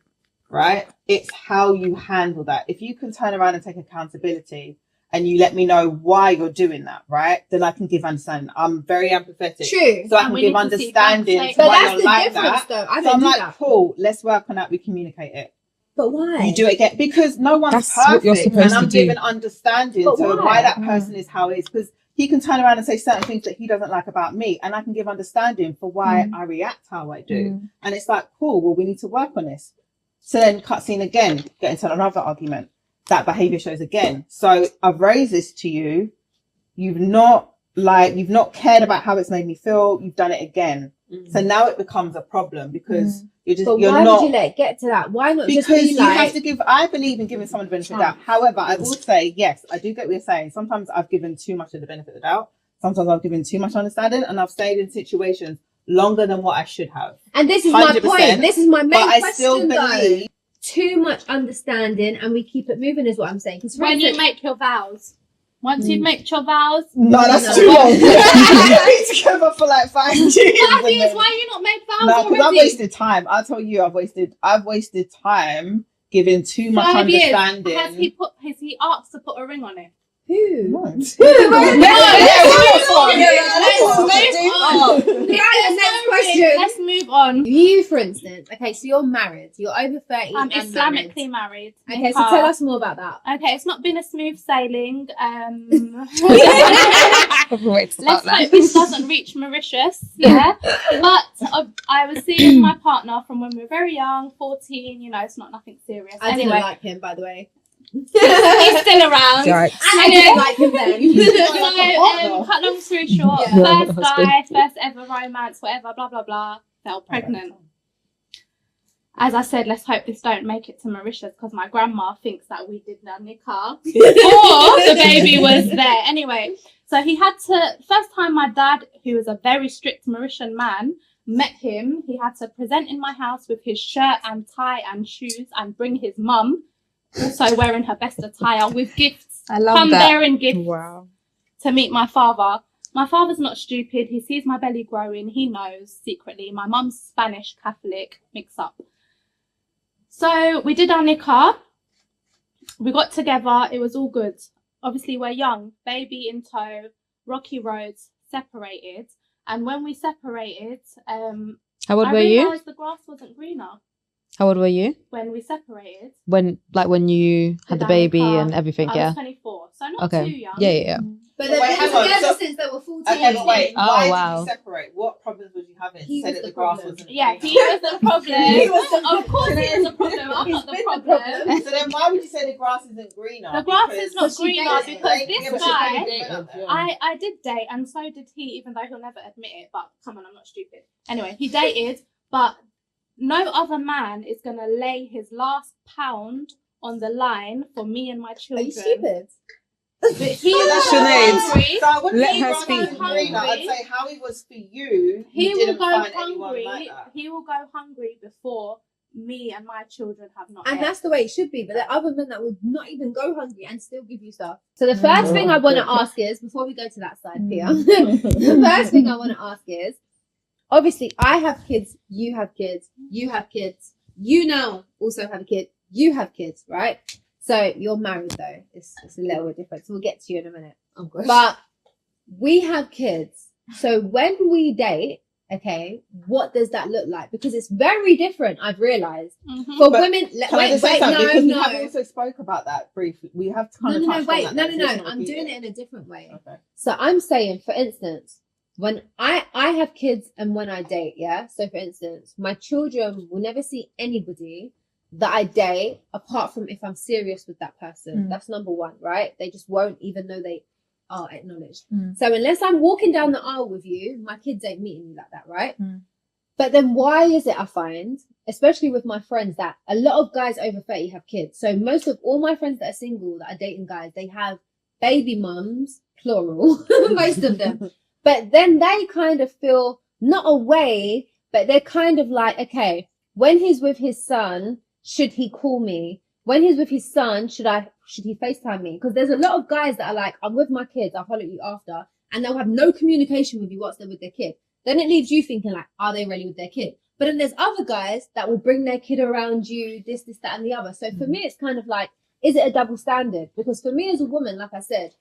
right? It's how you handle that. If you can turn around and take accountability and you let me know why you're doing that, right? Then I can give understanding. I'm very empathetic. True. So I can give understanding to But why that's you're the like difference, that. though. I So don't I'm do like, that. cool, let's work on that. We communicate it. But why? You do it again because no one's That's perfect, what you're supposed and I'm to do. giving understanding But to why? why that person is how it is, because he can turn around and say certain things that he doesn't like about me, and I can give understanding for why I react how I do. And it's like, cool, well, we need to work on this. So then cutscene again, get into another argument. That behavior shows again. So I've raised this to you. You've not cared about how it's made me feel. You've done it again. So now it becomes a problem because But why would you let it get to that? Why not just because be you like... have to give. I believe in giving someone the benefit of the doubt. However, I will say, yes, I do get what you're saying. Sometimes I've given too much of the benefit of the doubt. Sometimes I've given too much understanding, and I've stayed in situations longer than what I should have. And this is my 100%, point. This is my main but I question, still believe though. Too much understanding, and we keep it moving is what I'm saying. Because When you make your vows. Once you've made your vows. No, that's too long. We've been together for like 5 years. 5 years? Why you not made vows No, already? because I've wasted time. I'll tell you, I've wasted time giving too much 5 years. understanding. Has he asked to put a ring on it? Who? Let's move on. You, for instance, okay, so you're married. You're over 30. I'm and Islamically married. Okay, so tell us more about that. Okay, it's not been a smooth sailing. Let's Let's hope this doesn't reach Mauritius. Yeah, but I was seeing my partner from when we were very young, 14. You know, it's not nothing serious. I anyway, didn't like him, by the way. he's still around. And I didn't like him then. So, cut long story short, Yeah. first guy, first ever romance, whatever, blah blah blah. Fell pregnant. As I said, let's hope this don't make it to Mauritius because my grandma thinks that we did the nikah before the baby was there. Anyway, so he had to, first time my dad, who was a very strict Mauritian man, met him, he had to present in my house with his shirt and tie and shoes and bring his mum also wearing her best attire with gifts. I love that. Bearing gifts. Wow. To meet my father. My father's not stupid. He sees my belly growing. He knows secretly. My mum's Spanish Catholic, mix up. So we did our nikah. We got together. It was all good. Obviously, we're young. Baby in tow. Rocky roads. Separated. And when we separated, How old were you? I realised the grass wasn't greener. How old were you? When we separated. When you had the baby and everything, I was 24, so not too young. Yeah. But they've been together since they were 14. Okay, but wait. Oh, why wow. did you separate? What problems was you having? He Said was that the the grass problem. wasn't. Yeah, he was the problem. Of course he was the problem. I'm not the problem. So then, why would you say the grass isn't greener? The grass is not Because she greener dated. because Yeah, this but she guy, dated. I did date, and so did he, even though he'll never admit it. But come on, I'm not stupid. Anyway, he dated, but no other man is gonna lay his last pound on the line for me and my Are children. you stupid? But he was Sinead, hungry. So I wouldn't Let say her grass speak. isn't greener. I'd say how it was for you. He You will didn't go find anyone hungry. like that. He will go hungry before me and my children have not. And ate. that's the way it should be. But there are other men that would not even go hungry and still give you stuff. So the first thing I want to ask is, before we go to that side, Pia, the first thing I want to ask is, obviously, I have kids, you have kids, you have kids, you now also have a kid, you have kids, right? So you're married though. It's a little bit different. So we'll get to you in a minute. Oh, gosh. But we have kids. So when we date, okay, what does that look like? Because it's very different, I've realised. Mhm. For But women, Can I just say something? no, Because we no. have also spoke about that briefly. We have kind of touched on that. No. Just I'm repeat doing it in a different way. Okay. So I'm saying, for instance, when I have kids and when I date, yeah. So for instance, my children will never see anybody that I date apart from if I'm serious with that person. That's number one, right? They just won't even know they are acknowledged. So unless I'm walking down the aisle with you, my kids ain't meeting you like that, right? But then why is it I find, especially with my friends, that a lot of guys over 30 have kids? So most of all my friends that are single, that are dating guys, they have baby mums, plural, most of them. But then they kind of feel not away, but they're kind of like, okay, when he's with his son, should he call me? When he's with his son, should he FaceTime me? Because there's a lot of guys that are like, I'm with my kids, I'll holler at you after, and they'll have no communication with you whilst they're with their kid. Then it leaves you thinking like, are they really with their kid? But then there's other guys that will bring their kid around you, this, that, and the other. So for me, it's kind of like, is it a double standard? Because for me as a woman, like I said,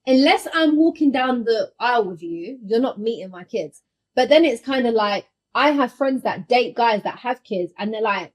unless I'm walking down the aisle with you, you're not meeting my kids. But then it's kind of like, I have friends that date guys that have kids, and they're like,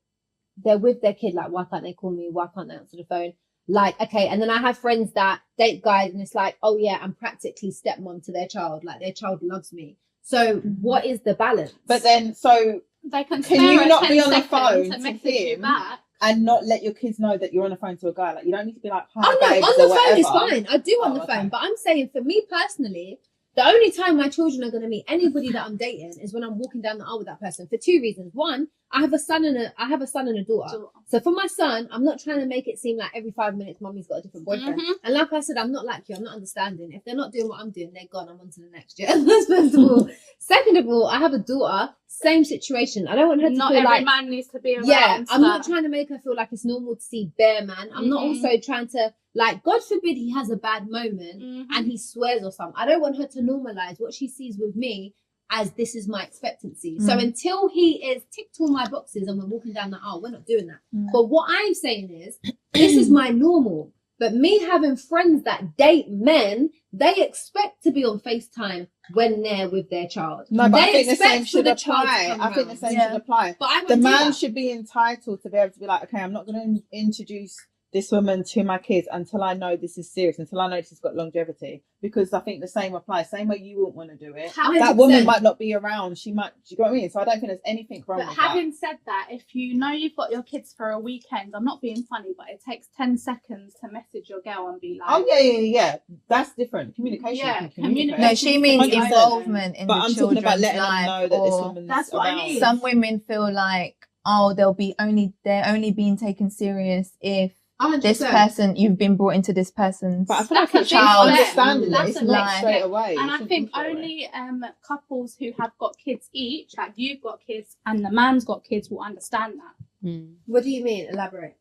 they're with their kid, like, why can't they call me? Why can't they answer the phone? Like, okay. And then I have friends that date guys and it's like, oh yeah, I'm practically stepmom to their child. Like, their child loves me. So what is the balance? But then, so They can you not 10 be on the seconds phone to to message you him back. and not let your kids know that you're on the phone to a guy? Like, you don't need to be like, hi, Oh no, babes, on or the phone whatever. is fine. I do on the okay. phone. But I'm saying for me personally, the only time my children are going to meet anybody that I'm dating is when I'm walking down the aisle with that person for two reasons. One, I have a son and a daughter. So for my son, I'm not trying to make it seem like every 5 minutes mommy's got a different boyfriend. And like I said, I'm not like you. I'm not understanding. If they're not doing what I'm doing, they're gone. I'm on to the next year. That's first of all. Second of all, I have a daughter. Same situation. I don't want her to Not feel every like man needs to be around. yeah, I'm not so- trying to make her feel like it's normal to see bare man. I'm not also trying to, like, God forbid he has a bad moment and he swears or something. I don't want her to normalize what she sees with me as this is my expectancy. So until he is ticked all my boxes and we're walking down the aisle, we're not doing that. But what I'm saying is, this is my normal. But me having friends that date men, they expect to be on FaceTime when they're with their child. No, but they I think the expect same for should the child to apply. come I think the around. same should apply. But I won't The do man that. should be entitled to be able to be like, okay, I'm not going to introduce this woman to my kids until I know this is serious, until I know this has got longevity. Because I think the same applies. Same way you wouldn't want to do it. 100%. That woman might not be around. She might, do you know what I mean? So I don't think there's anything wrong But with having said that, if you know you've got your kids for a weekend, I'm not being funny, but it takes 10 seconds to message your girl and be like, that. Oh, yeah. That's different. Communication. Yeah, you can communicate. No, she means 100%. involvement in But the I'm talking children's about letting them life. know that this or woman's That's what I around. mean. some women feel like, oh, they're only being taken serious if 100%. this person, you've been brought into this person's But I feel like That's it's a big child step. understanding that That's it's a not big straight step. away. And It I shouldn't think be straight away. only couples who have got kids each, like you've got kids and the man's got kids, will understand that. What do you mean? Elaborate.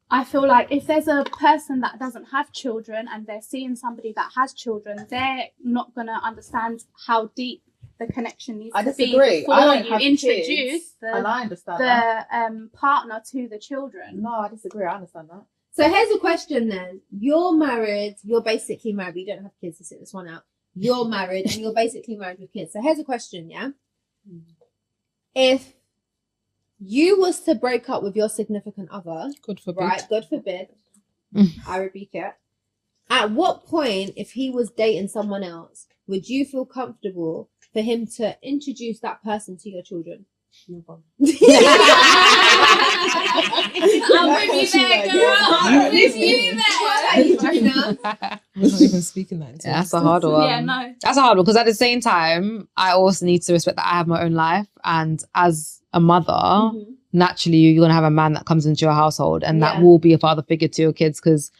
I feel like if there's a person that doesn't have children and they're seeing somebody that has children, they're not going to understand how deep the connection needs to be before you introduce the partner to the children. No, I disagree. I understand that. So here's a question then. You're married. You're basically married. You don't have kids to sit this one out. You're married and you're basically married with kids. So here's a question, yeah? If you was to break up with your significant other, God forbid. right? God forbid. I rebuke it. At what point, if he was dating someone else, would you feel comfortable for him to introduce that person to your children? I'm with you there, girl. I'm with you there. We're not even speaking that. Yeah, that's a hard one. Yeah, no. That's a hard one because at the same time, I also need to respect that I have my own life. And as a mother, naturally, you're going to have a man that comes into your household and that will be a father figure to your kids because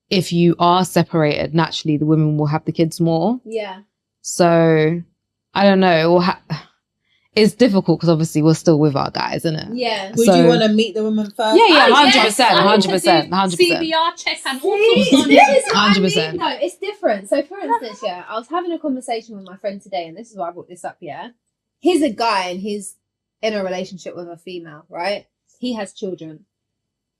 if you are separated, naturally, the women will have the kids more. Yeah. So, I don't know. It's difficult because obviously we're still with our guys, isn't it? Yeah. Would you want to meet the woman first? Yeah, 100%. CBR check and all See, sorts this is what 100%. I mean, though. It's different. So, for instance, yeah, I was having a conversation with my friend today, and this is why I brought this up, yeah? He's a guy, and he's in a relationship with a female, right? He has children.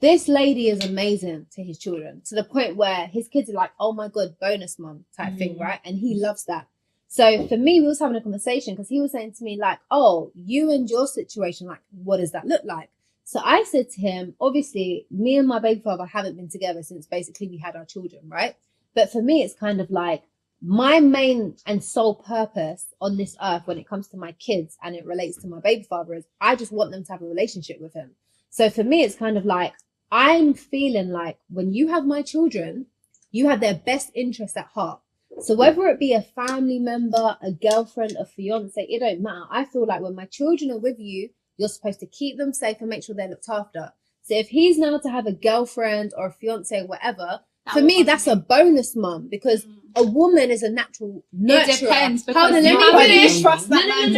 This lady is amazing to his children, to the point where his kids are like, oh my God, bonus mom type thing, right? And he loves that. So for me, we was having a conversation because he was saying to me like, oh, you and your situation, like, what does that look like? So I said to him, obviously, me and my baby father haven't been together since basically we had our children, right? But for me, it's kind of like my main and sole purpose on this earth when it comes to my kids and it relates to my baby father is I just want them to have a relationship with him. So for me, it's kind of like, I'm feeling like when you have my children, you have their best interests at heart. So whether it be a family member, a girlfriend, a fiance, it don't matter. I feel like when my children are with you, you're supposed to keep them safe and make sure they're looked after. So if he's now to have a girlfriend or a fiance or whatever, for me, that's a bonus mum because a woman is a natural nurturer. It depends. Hold on, let me finish. Let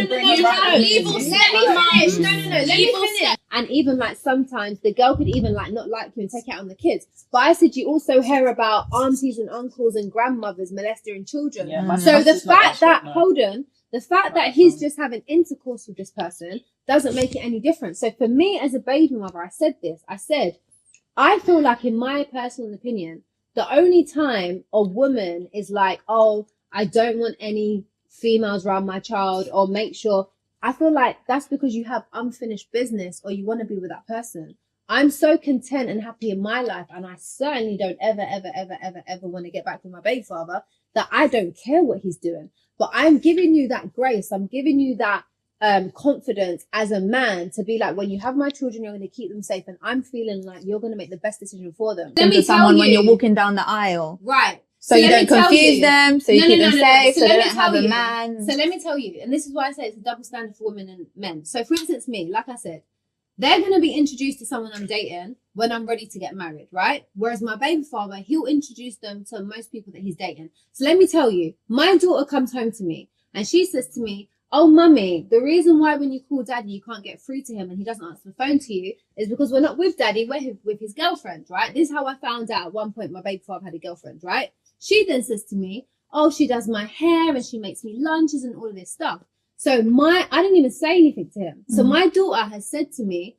me finish. And even like sometimes the girl could even like not like you and take it out on the kids. But I said you also hear about aunties and uncles and grandmothers molesting children. Yeah, so the fact that, the fact that he's just having intercourse with this person doesn't make it any different. So for me as a baby mother, I said, I feel like in my personal opinion, the only time a woman is like, oh, I don't want any females around my child or make sure, I feel like that's because you have unfinished business or you want to be with that person. I'm so content and happy in my life and I certainly don't ever want to get back with my baby father that I don't care what he's doing. But I'm giving you that grace. I'm giving you that confidence as a man to be like, when you have my children, you're going to keep them safe and I'm feeling like you're going to make the best decision for them. Let me tell you, when you're walking down the aisle, right? So you don't confuse them, so you keep them safe, so they don't have a man. So let me tell you, and this is why I say it's a double standard for women and men. So for instance, me, like I said, they're going to be introduced to someone I'm dating when I'm ready to get married, right? Whereas my baby father, he'll introduce them to most people that he's dating. So let me tell you, my daughter comes home to me and she says to me, oh, mummy, the reason why when you call daddy, you can't get through to him and he doesn't answer the phone to you is because we're not with daddy, we're with his girlfriend, right? This is how I found out at one point my baby father had a girlfriend, right? She then says to me, oh, she does my hair and she makes me lunches and all of this stuff. So I didn't even say anything to him. So my daughter has said to me,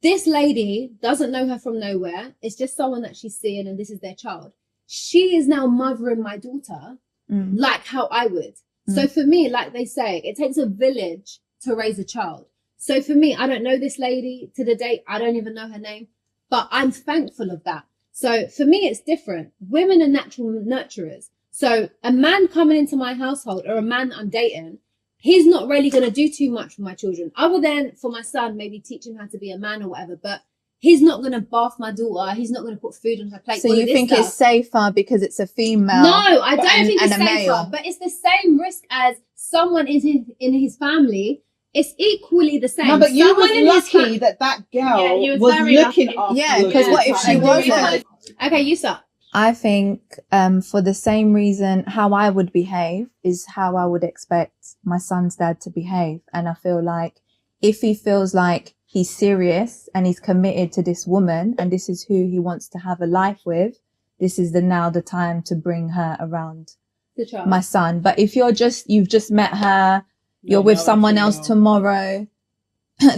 this lady doesn't know her from nowhere. It's just someone that she's seeing and this is their child. She is now mothering my daughter like how I would. So for me, like they say, it takes a village to raise a child. So for me, I don't know this lady to the date. I don't even know her name, but I'm thankful of that. So for me, it's different. Women are natural nurturers. So a man coming into my household or a man that I'm dating, he's not really going to do too much for my children other than for my son, maybe teach him how to be a man or whatever. But he's not going to bath my daughter. He's not going to put food on her plate. So you think it's safer because it's a female? No, I don't think it's safer. But it's the same risk as someone in his family. It's equally the same. No, but you were lucky that girl was looking after you. Yeah, because what if she wasn't? Okay, you start. I think for the same reason how I would behave is how I would expect my son's dad to behave. And I feel like if he feels like he's serious and he's committed to this woman and this is who he wants to have a life with, this is the time to bring her around my son. But if you've just met her, you're with someone else tomorrow,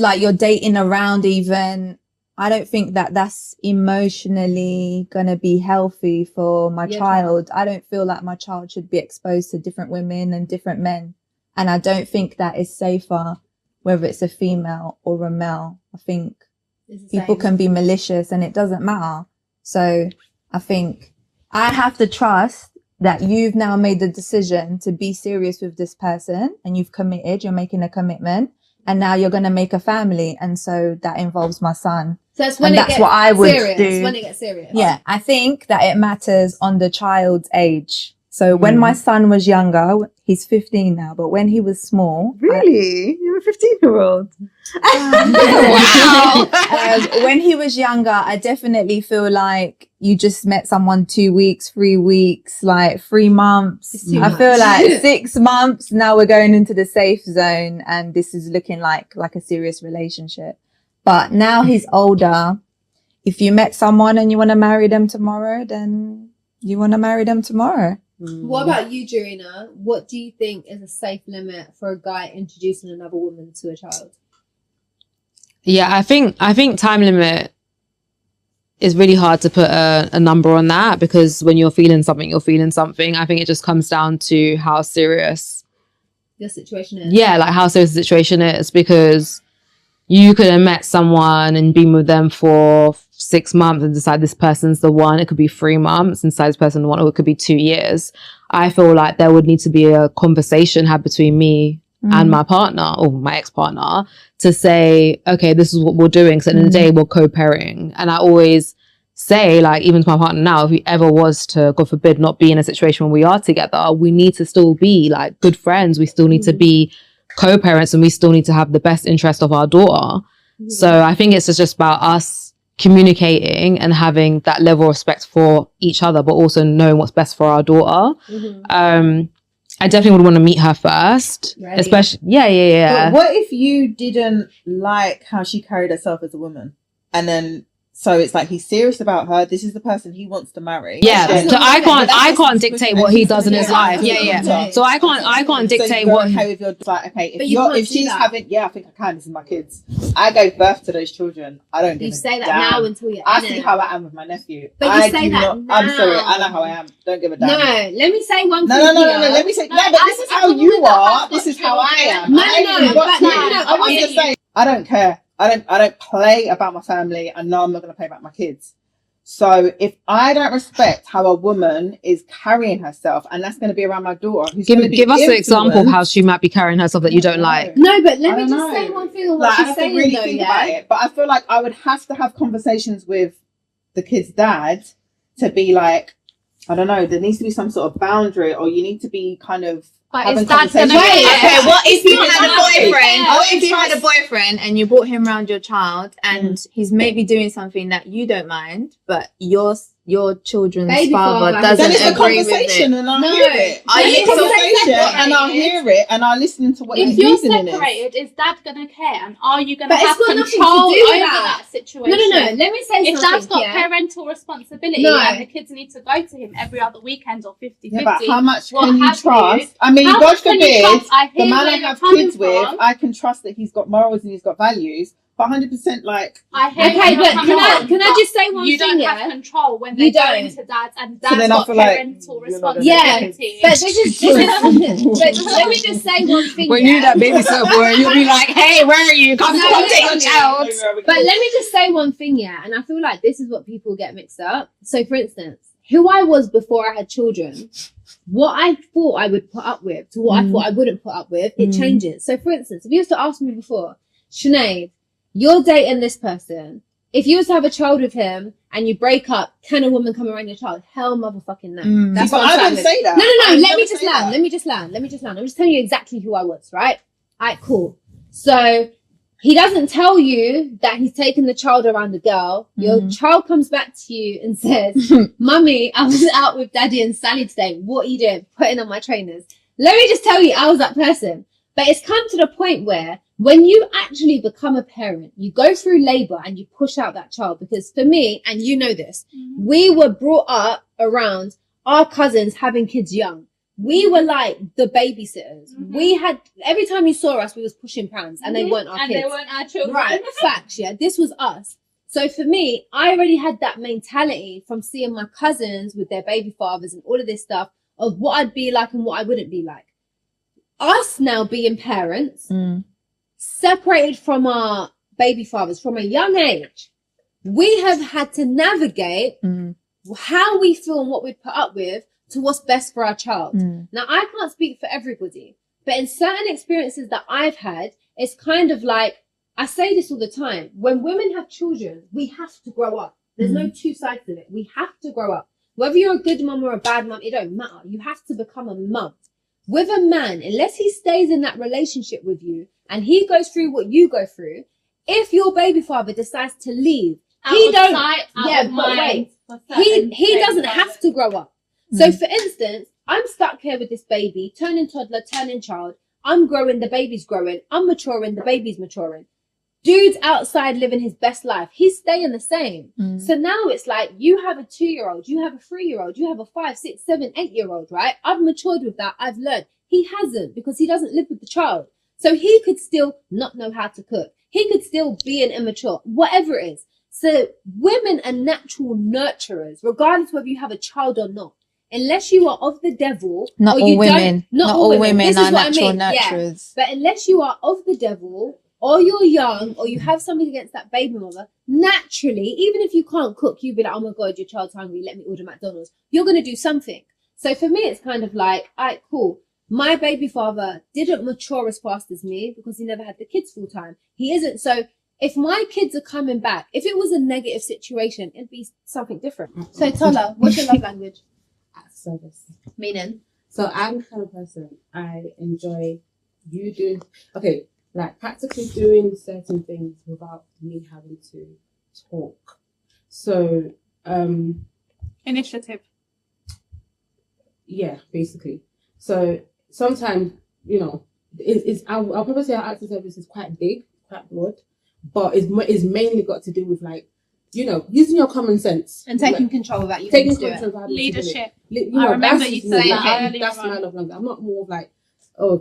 like you're dating around even, I don't think that that's emotionally going to be healthy for my child. I don't feel like my child should be exposed to different women and different men. And I don't think that is safer, whether it's a female or a male. I think people can be malicious and it doesn't matter. So I think I have to trust that you've now made the decision to be serious with this person and you've committed, you're making a commitment. And now you're going to make a family. And so that involves my son. So that's when that's what I would do. When it gets serious. Yeah. I think that it matters on the child's age. So when my son was younger, he's 15 now, but when he was small. Really? You're a 15-year-old? Wow. When he was younger, I definitely feel like you just met someone 2 weeks, 3 weeks, like 3 months. I feel like 6 months. Now we're going into the safe zone and this is looking like a serious relationship. But now he's older. If you met someone and you want to marry them tomorrow, then you want to marry them tomorrow. What about you, Jurina? What do you think is a safe limit for a guy introducing another woman to a child? Yeah, I think time limit is really hard to put a number on that, because when you're feeling something, you're feeling something. I think it just comes down to how serious your situation is. Yeah, like how serious the situation is, because you could have met someone and been with them for 6 months and decide this person's the one. It could be 3 months and decide this person the one, or it could be 2 years. I feel like there would need to be a conversation had between me and my partner or my ex-partner to say, okay, this is what we're doing. So at the end of the day, we're co-parenting. And I always say, like, even to my partner now, if we ever was to, God forbid, not be in a situation where we are together, we need to still be like good friends. We still need to be co-parents and we still need to have the best interest of our daughter. So I think it's just about us communicating and having that level of respect for each other, but also knowing what's best for our daughter. I definitely would want to meet her first. Really? Especially, yeah. But what if you didn't like how she carried herself as a woman? And then, so it's like he's serious about her. This is the person he wants to marry. Yeah. So I can't dictate what he does in his life. Yeah. So I can't dictate what. Okay, with your like, okay, if she's having, I think I can. This is my kids. I gave birth to those children. I don't. You say that now until you're. I see how I am with my nephew. But you say that now. I'm sorry. I know how I am. Don't give a damn. No, let me say one thing. No. Let me say. No, but this is how you are. This is how I am. No. I'm just saying. I don't care. I don't play about my family, and no, I'm not going to play about my kids. So if I don't respect how a woman is carrying herself, and that's going to be around my daughter, give us an example of how she might be carrying herself that you don't like. No, but let me just say one thing on what she's saying, really think about it. But I feel like I would have to have conversations with the kid's dad to be like, I don't know, there needs to be some sort of boundary, or you need to be kind of. But is that gonna be okay? What if you had a boyfriend? What if you had a boyfriend and you brought him around your child and he's maybe doing something that you don't mind, but your children's father doesn't agree with it? And I'll hear it. And I'll hear it, and I'll listen to what he's using in it. If you're separated, is Dad gonna care? And are you gonna have control over that situation? No. Let me say something. If Dad's got parental responsibility and the kids need to go to him every other weekend or 50-50, yeah, but how much can you trust? I mean, God forbid, the man I have kids with, I can trust that he's got morals and he's got values. But 100% like. Okay, but can I just say one thing? You don't have control when they go into Dad's, and Dad's got parental responsibility. Yeah, but let me just say one thing. When you're that babysitter boy, you'll be like, "Hey, where are you? Come take your child." But let me just say one thing, and I feel like this is what people get mixed up. So, for instance, who I was before I had children, what I thought I would put up with to what I thought I wouldn't put up with, it changes. So, for instance, if you was to ask me before, Chenade, you're dating this person. If you was to have a child with him and you break up, can a woman come around your child? Hell motherfucking no. That's what I didn't say that. No. Let me just land. I'm just telling you exactly who I was, right? Alright, cool. So he doesn't tell you that he's taking the child around the girl. Your child comes back to you and says, Mummy, I was out with Daddy and Sally today. What are you doing? Putting on my trainers. Let me just tell you, I was that person. But it's come to the point where when you actually become a parent, you go through labor and you push out that child. Because for me, and you know this, we were brought up around our cousins having kids young. We were like the babysitters. We had, every time you saw us, we was pushing prams, and they weren't our kids. And they weren't our children. Right, facts, yeah. This was us. So for me, I already had that mentality from seeing my cousins with their baby fathers and all of this stuff of what I'd be like and what I wouldn't be like. Us now being parents, separated from our baby fathers from a young age, we have had to navigate how we feel and what we put up with to what's best for our child. Now, I can't speak for everybody, but in certain experiences that I've had, it's kind of like, I say this all the time, when women have children, we have to grow up. There's no two sides of it. We have to grow up. Whether you're a good mum or a bad mum, it don't matter. You have to become a mum. With a man, unless he stays in that relationship with you and he goes through what you go through, if your baby father decides to leave, he doesn't have to grow up. So for instance, I'm stuck here with this baby, turning toddler, turning child. I'm growing, the baby's growing. I'm maturing, the baby's maturing. Dude's outside living his best life. He's staying the same. So now it's like, you have a 2-year-old, you have a 3-year-old, you have a 5, 6, 7, 8-year-old, right? I've matured with that. I've learned. He hasn't, because he doesn't live with the child. So he could still not know how to cook. He could still be an immature, whatever it is. So women are natural nurturers, regardless whether you have a child or not. Unless you are of the devil. Not all women. Not all women are natural nurturers. Yeah. But unless you are of the devil, or you're young, or you have something against that baby mother, naturally, even if you can't cook, you'll be like, oh my God, your child's hungry, let me order McDonald's. You're going to do something. So for me, it's kind of like, all right, cool. My baby father didn't mature as fast as me because he never had the kids full time. He isn't. So if my kids are coming back, if it was a negative situation, it'd be something different. So Tola, what's your love language? Service. Meaning? So I'm the kind of person, I enjoy you doing, like practically doing certain things without me having to talk. So, initiative. Yeah, basically. So sometimes, I'll probably say our acts of service is quite big, quite broad, but it's mainly got to do with using your common sense and taking control of that. Taking control of how leadership. I remember you saying that earlier. That's my love language. I'm not more of like,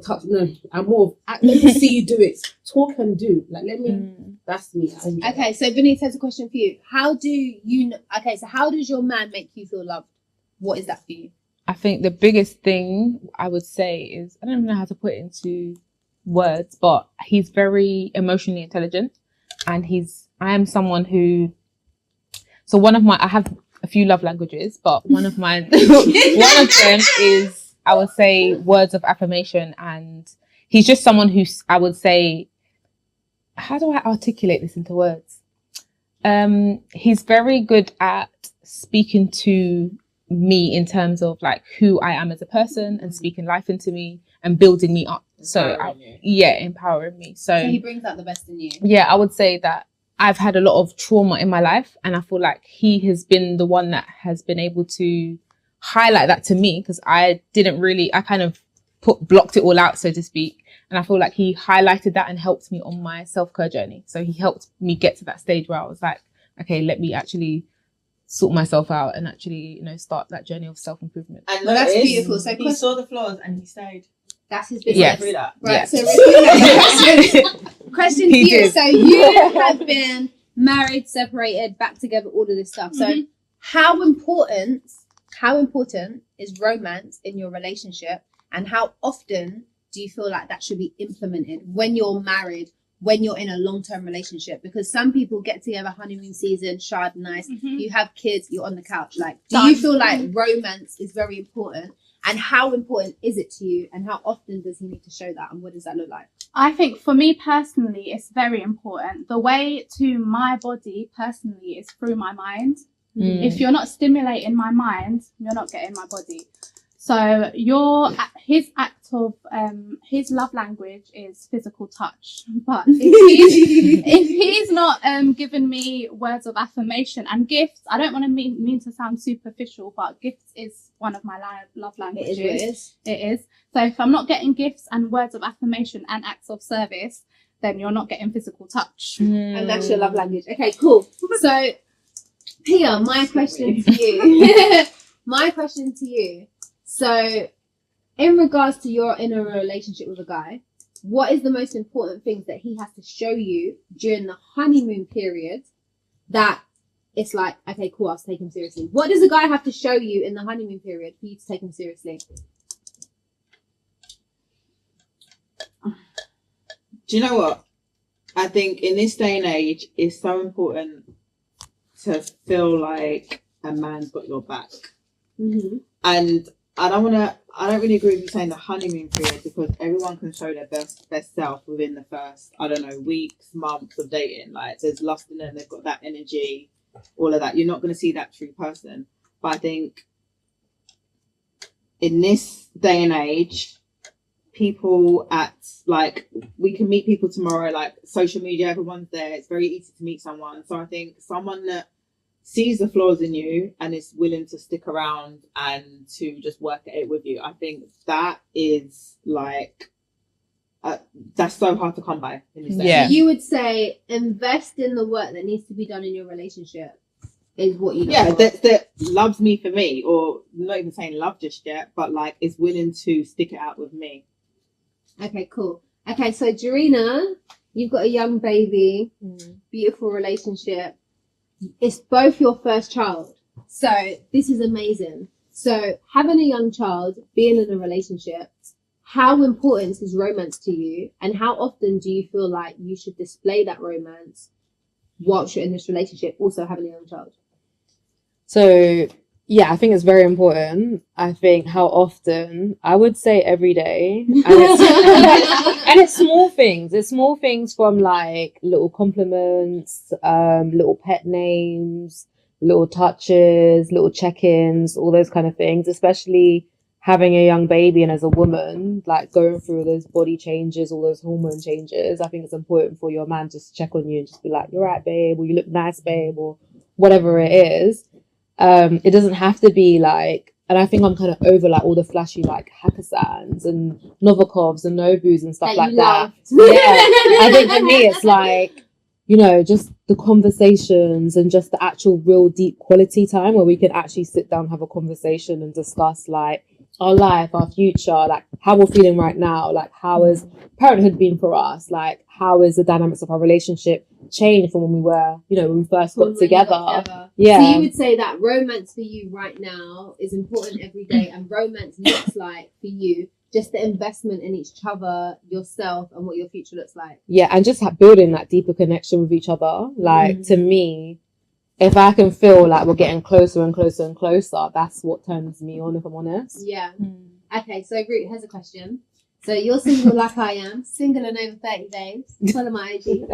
touch. No, I'm more of, let me see you do it. Talk and do. Like, let me. That's me. Okay, so Benita has a question for you. How do you? So how does your man make you feel loved? What is that for you? I think the biggest thing I would say is, I don't even know how to put it into words, but he's very emotionally intelligent, and I am someone who. So I have a few love languages, but one of them is, I would say, words of affirmation. And he's just someone who, I would say, how do I articulate this into words? He's very good at speaking to me in terms of like who I am as a person and speaking life into me and building me up. Empowering me. So he brings out the best in you. Yeah, I would say that I've had a lot of trauma in my life, and I feel like he has been the one that has been able to highlight that to me, because I kind of blocked it all out, so to speak. And I feel like he highlighted that and helped me on my self-care journey. So he helped me get to that stage where I was like, okay, let me actually sort myself out and actually, start that journey of self-improvement. And that's beautiful. So he saw the flaws and he stayed. That's his business. Yes. Right. Yes. So question for you. So you have been married, separated, back together, all of this stuff. So how important is romance in your relationship, and how often do you feel like that should be implemented when you're married, when you're in a long-term relationship? Because some people get together, honeymoon season, shard nice, you have kids, you're on the couch. Like, do you feel like romance is very important? And how important is it to you? And how often does he need to show that? And what does that look like? I think for me personally, it's very important. The way to my body personally is through my mind. If you're not stimulating my mind, you're not getting my body. So his act of his love language is physical touch. But if he's not giving me words of affirmation and gifts, I don't want to mean to sound superficial, but gifts is one of my love languages. It is. So if I'm not getting gifts and words of affirmation and acts of service, then you're not getting physical touch. And that's your love language. Okay, cool. So, Pia, my question to you. My question to you. So, in regards to you're in a relationship with a guy, what is the most important things that he has to show you during the honeymoon period that it's like, okay, cool, I'll take him seriously? What does a guy have to show you in the honeymoon period for you to take him seriously? Do you know what? I think in this day and age, it's so important to feel like a man's got your back. Mm-hmm. And I don't really agree with you saying the honeymoon period, because everyone can show their best self within the first, I don't know, weeks, months of dating. Like, there's lust in them, they've got that energy, all of that. You're not going to see that true person. But I think in this day and age, people we can meet people tomorrow, like social media, everyone's there. It's very easy to meet someone. So I think someone that sees the flaws in you and is willing to stick around and to just work at it with you, I think that is like, that's so hard to come by in this day. Yeah. So you would say invest in the work that needs to be done in your relationship is what you know. Yeah, that loves me for me, or not even saying love just yet, but like is willing to stick it out with me. Okay, cool. Okay, so Jarina, you've got a young baby, beautiful relationship. It's both your first child. So this is amazing. So having a young child, being in a relationship, how important is romance to you? And how often do you feel like you should display that romance whilst you're in this relationship, also having a young child? So, yeah, I think it's very important. I think how often, I would say every day. And it's small things. It's small things from like little compliments, little pet names, little touches, little check-ins, all those kind of things, especially having a young baby and as a woman, like going through those body changes, all those hormone changes. I think it's important for your man just to check on you and just be like, you're right, babe, or you look nice, babe, or whatever it is. It doesn't have to be like, and I think I'm kind of over like all the flashy like Hakkasans and Novikovs and Novus and stuff like that. Yeah, I think for me it's like, you know, just the conversations and just the actual real deep quality time where we can actually sit down, have a conversation and discuss like our life, our future, like how we're feeling right now, like how has parenthood been for us, like how is the dynamics of our relationship changed from when we were, you know, when we first got together. Yeah. So you would say that romance for you right now is important every day, and romance looks like for you just the investment in each other, yourself, and what your future looks like. Yeah, and just building that deeper connection with each other. Like to me, if I can feel like we're getting closer and closer and closer, that's what turns me on, if I'm honest. Yeah. Okay, so Root, here's a question. So you're single like I am, single and over 30 days. Follow my IG.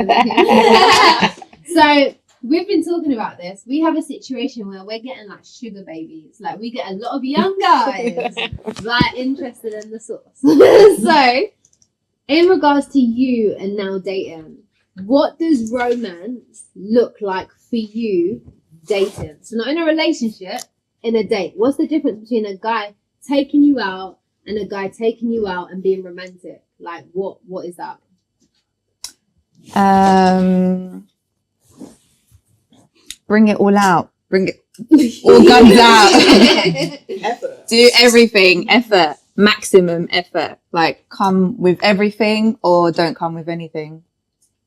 So we've been talking about this. We have a situation where we're getting like sugar babies. Like we get a lot of young guys like interested in the sauce. So in regards to you and now dating, what does romance look like for you dating? So not in a relationship, in a date. What's the difference between a guy taking you out and a guy taking you out and being romantic? Like what is that? Bring it all out. Bring it all guns out. Effort. Do everything. Effort. Maximum effort. Like come with everything or don't come with anything.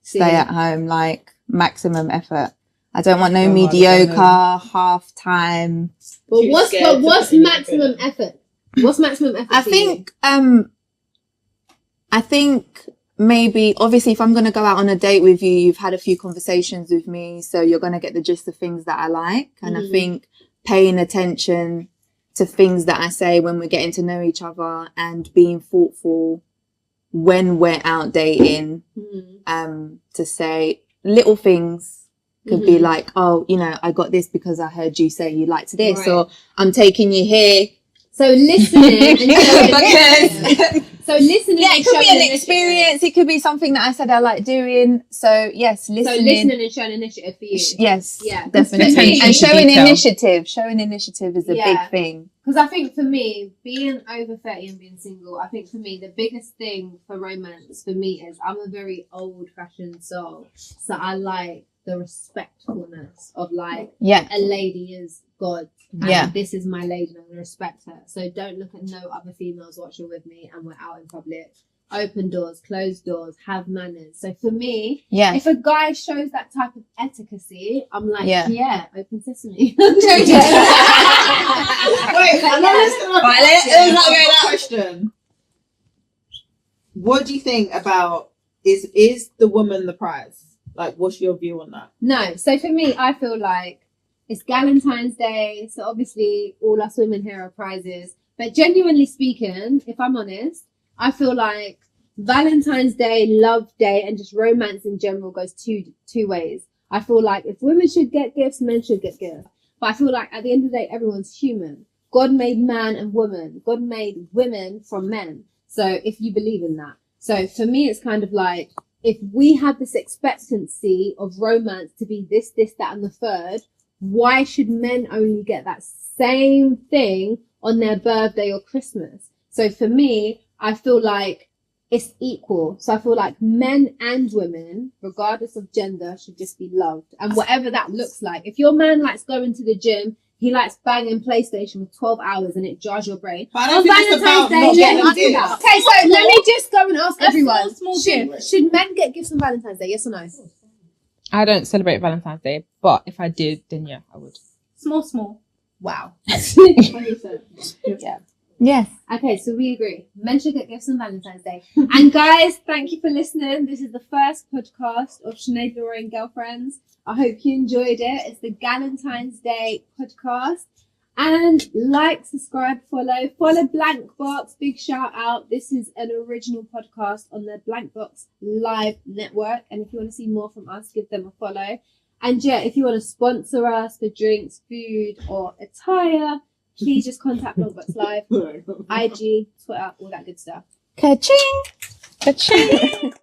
Stay at home. Like maximum effort. I don't want no mediocre, half time. But what's maximum effort? What's maximum effort? I think maybe, obviously, if I'm going to go out on a date with you, you've had a few conversations with me, so you're going to get the gist of things that I like. And I think paying attention to things that I say when we're getting to know each other and being thoughtful when we're out dating, to say little things. Could be like, oh, you know, I got this because I heard you say you liked this, right. Or I'm taking you here. So listening and so listening. Yeah, it could be an experience. It could be something that I said I like doing. So yes, listening. So listening and showing initiative for you. Yes, yeah, definitely. And showing initiative. Showing initiative is a big thing. Because I think for me, being over 30 and being single, I think for me, the biggest thing for romance for me is I'm a very old-fashioned soul. So I like the respectfulness of like, a lady is God. And this is my lady and I'm going to respect her. So don't look at no other females watching with me and we're out in public. Open doors, closed doors, have manners. So for me, if a guy shows that type of etiquette, I'm like, open sesame. Wait, let's not go that question. What do you think about is the woman the prize? Like, what's your view on that? No. So for me, I feel like it's Valentine's Day. So obviously all us women here are prizes. But genuinely speaking, if I'm honest, I feel like Valentine's Day, Love Day, and just romance in general goes two ways. I feel like if women should get gifts, men should get gifts. But I feel like at the end of the day, everyone's human. God made man and woman. God made women from men. So if you believe in that. So for me, it's kind of like, if we have this expectancy of romance to be this, that, and the third, why should men only get that same thing on their birthday or Christmas? So for me, I feel like it's equal. So I feel like men and women, regardless of gender, should just be loved. And whatever that looks like. If your man likes going to the gym, he likes banging PlayStation for 12 hours and it jars your brain. But I don't think it's about not getting gifts. Okay, so let me just go and ask everyone. Should men get gifts on Valentine's Day? Yes or no? I don't celebrate Valentine's Day, but if I did, then yeah, I would. Small. Wow. Yeah. Yes. Okay, so we agree. Men should get gifts on Valentine's Day. And guys, thank you for listening. This is the first podcast of Chenade, Laroy and Girlfriends. I hope you enjoyed it. It's the Valentine's Day podcast. And like, subscribe, follow Blank Box. Big shout out. This is an original podcast on the Blank Box Live Network. And if you want to see more from us, give them a follow. And yeah, if you want to sponsor us for drinks, food, or attire, please just contact Blank Box Live, IG, Twitter, all that good stuff. Ka-ching! Ka-ching!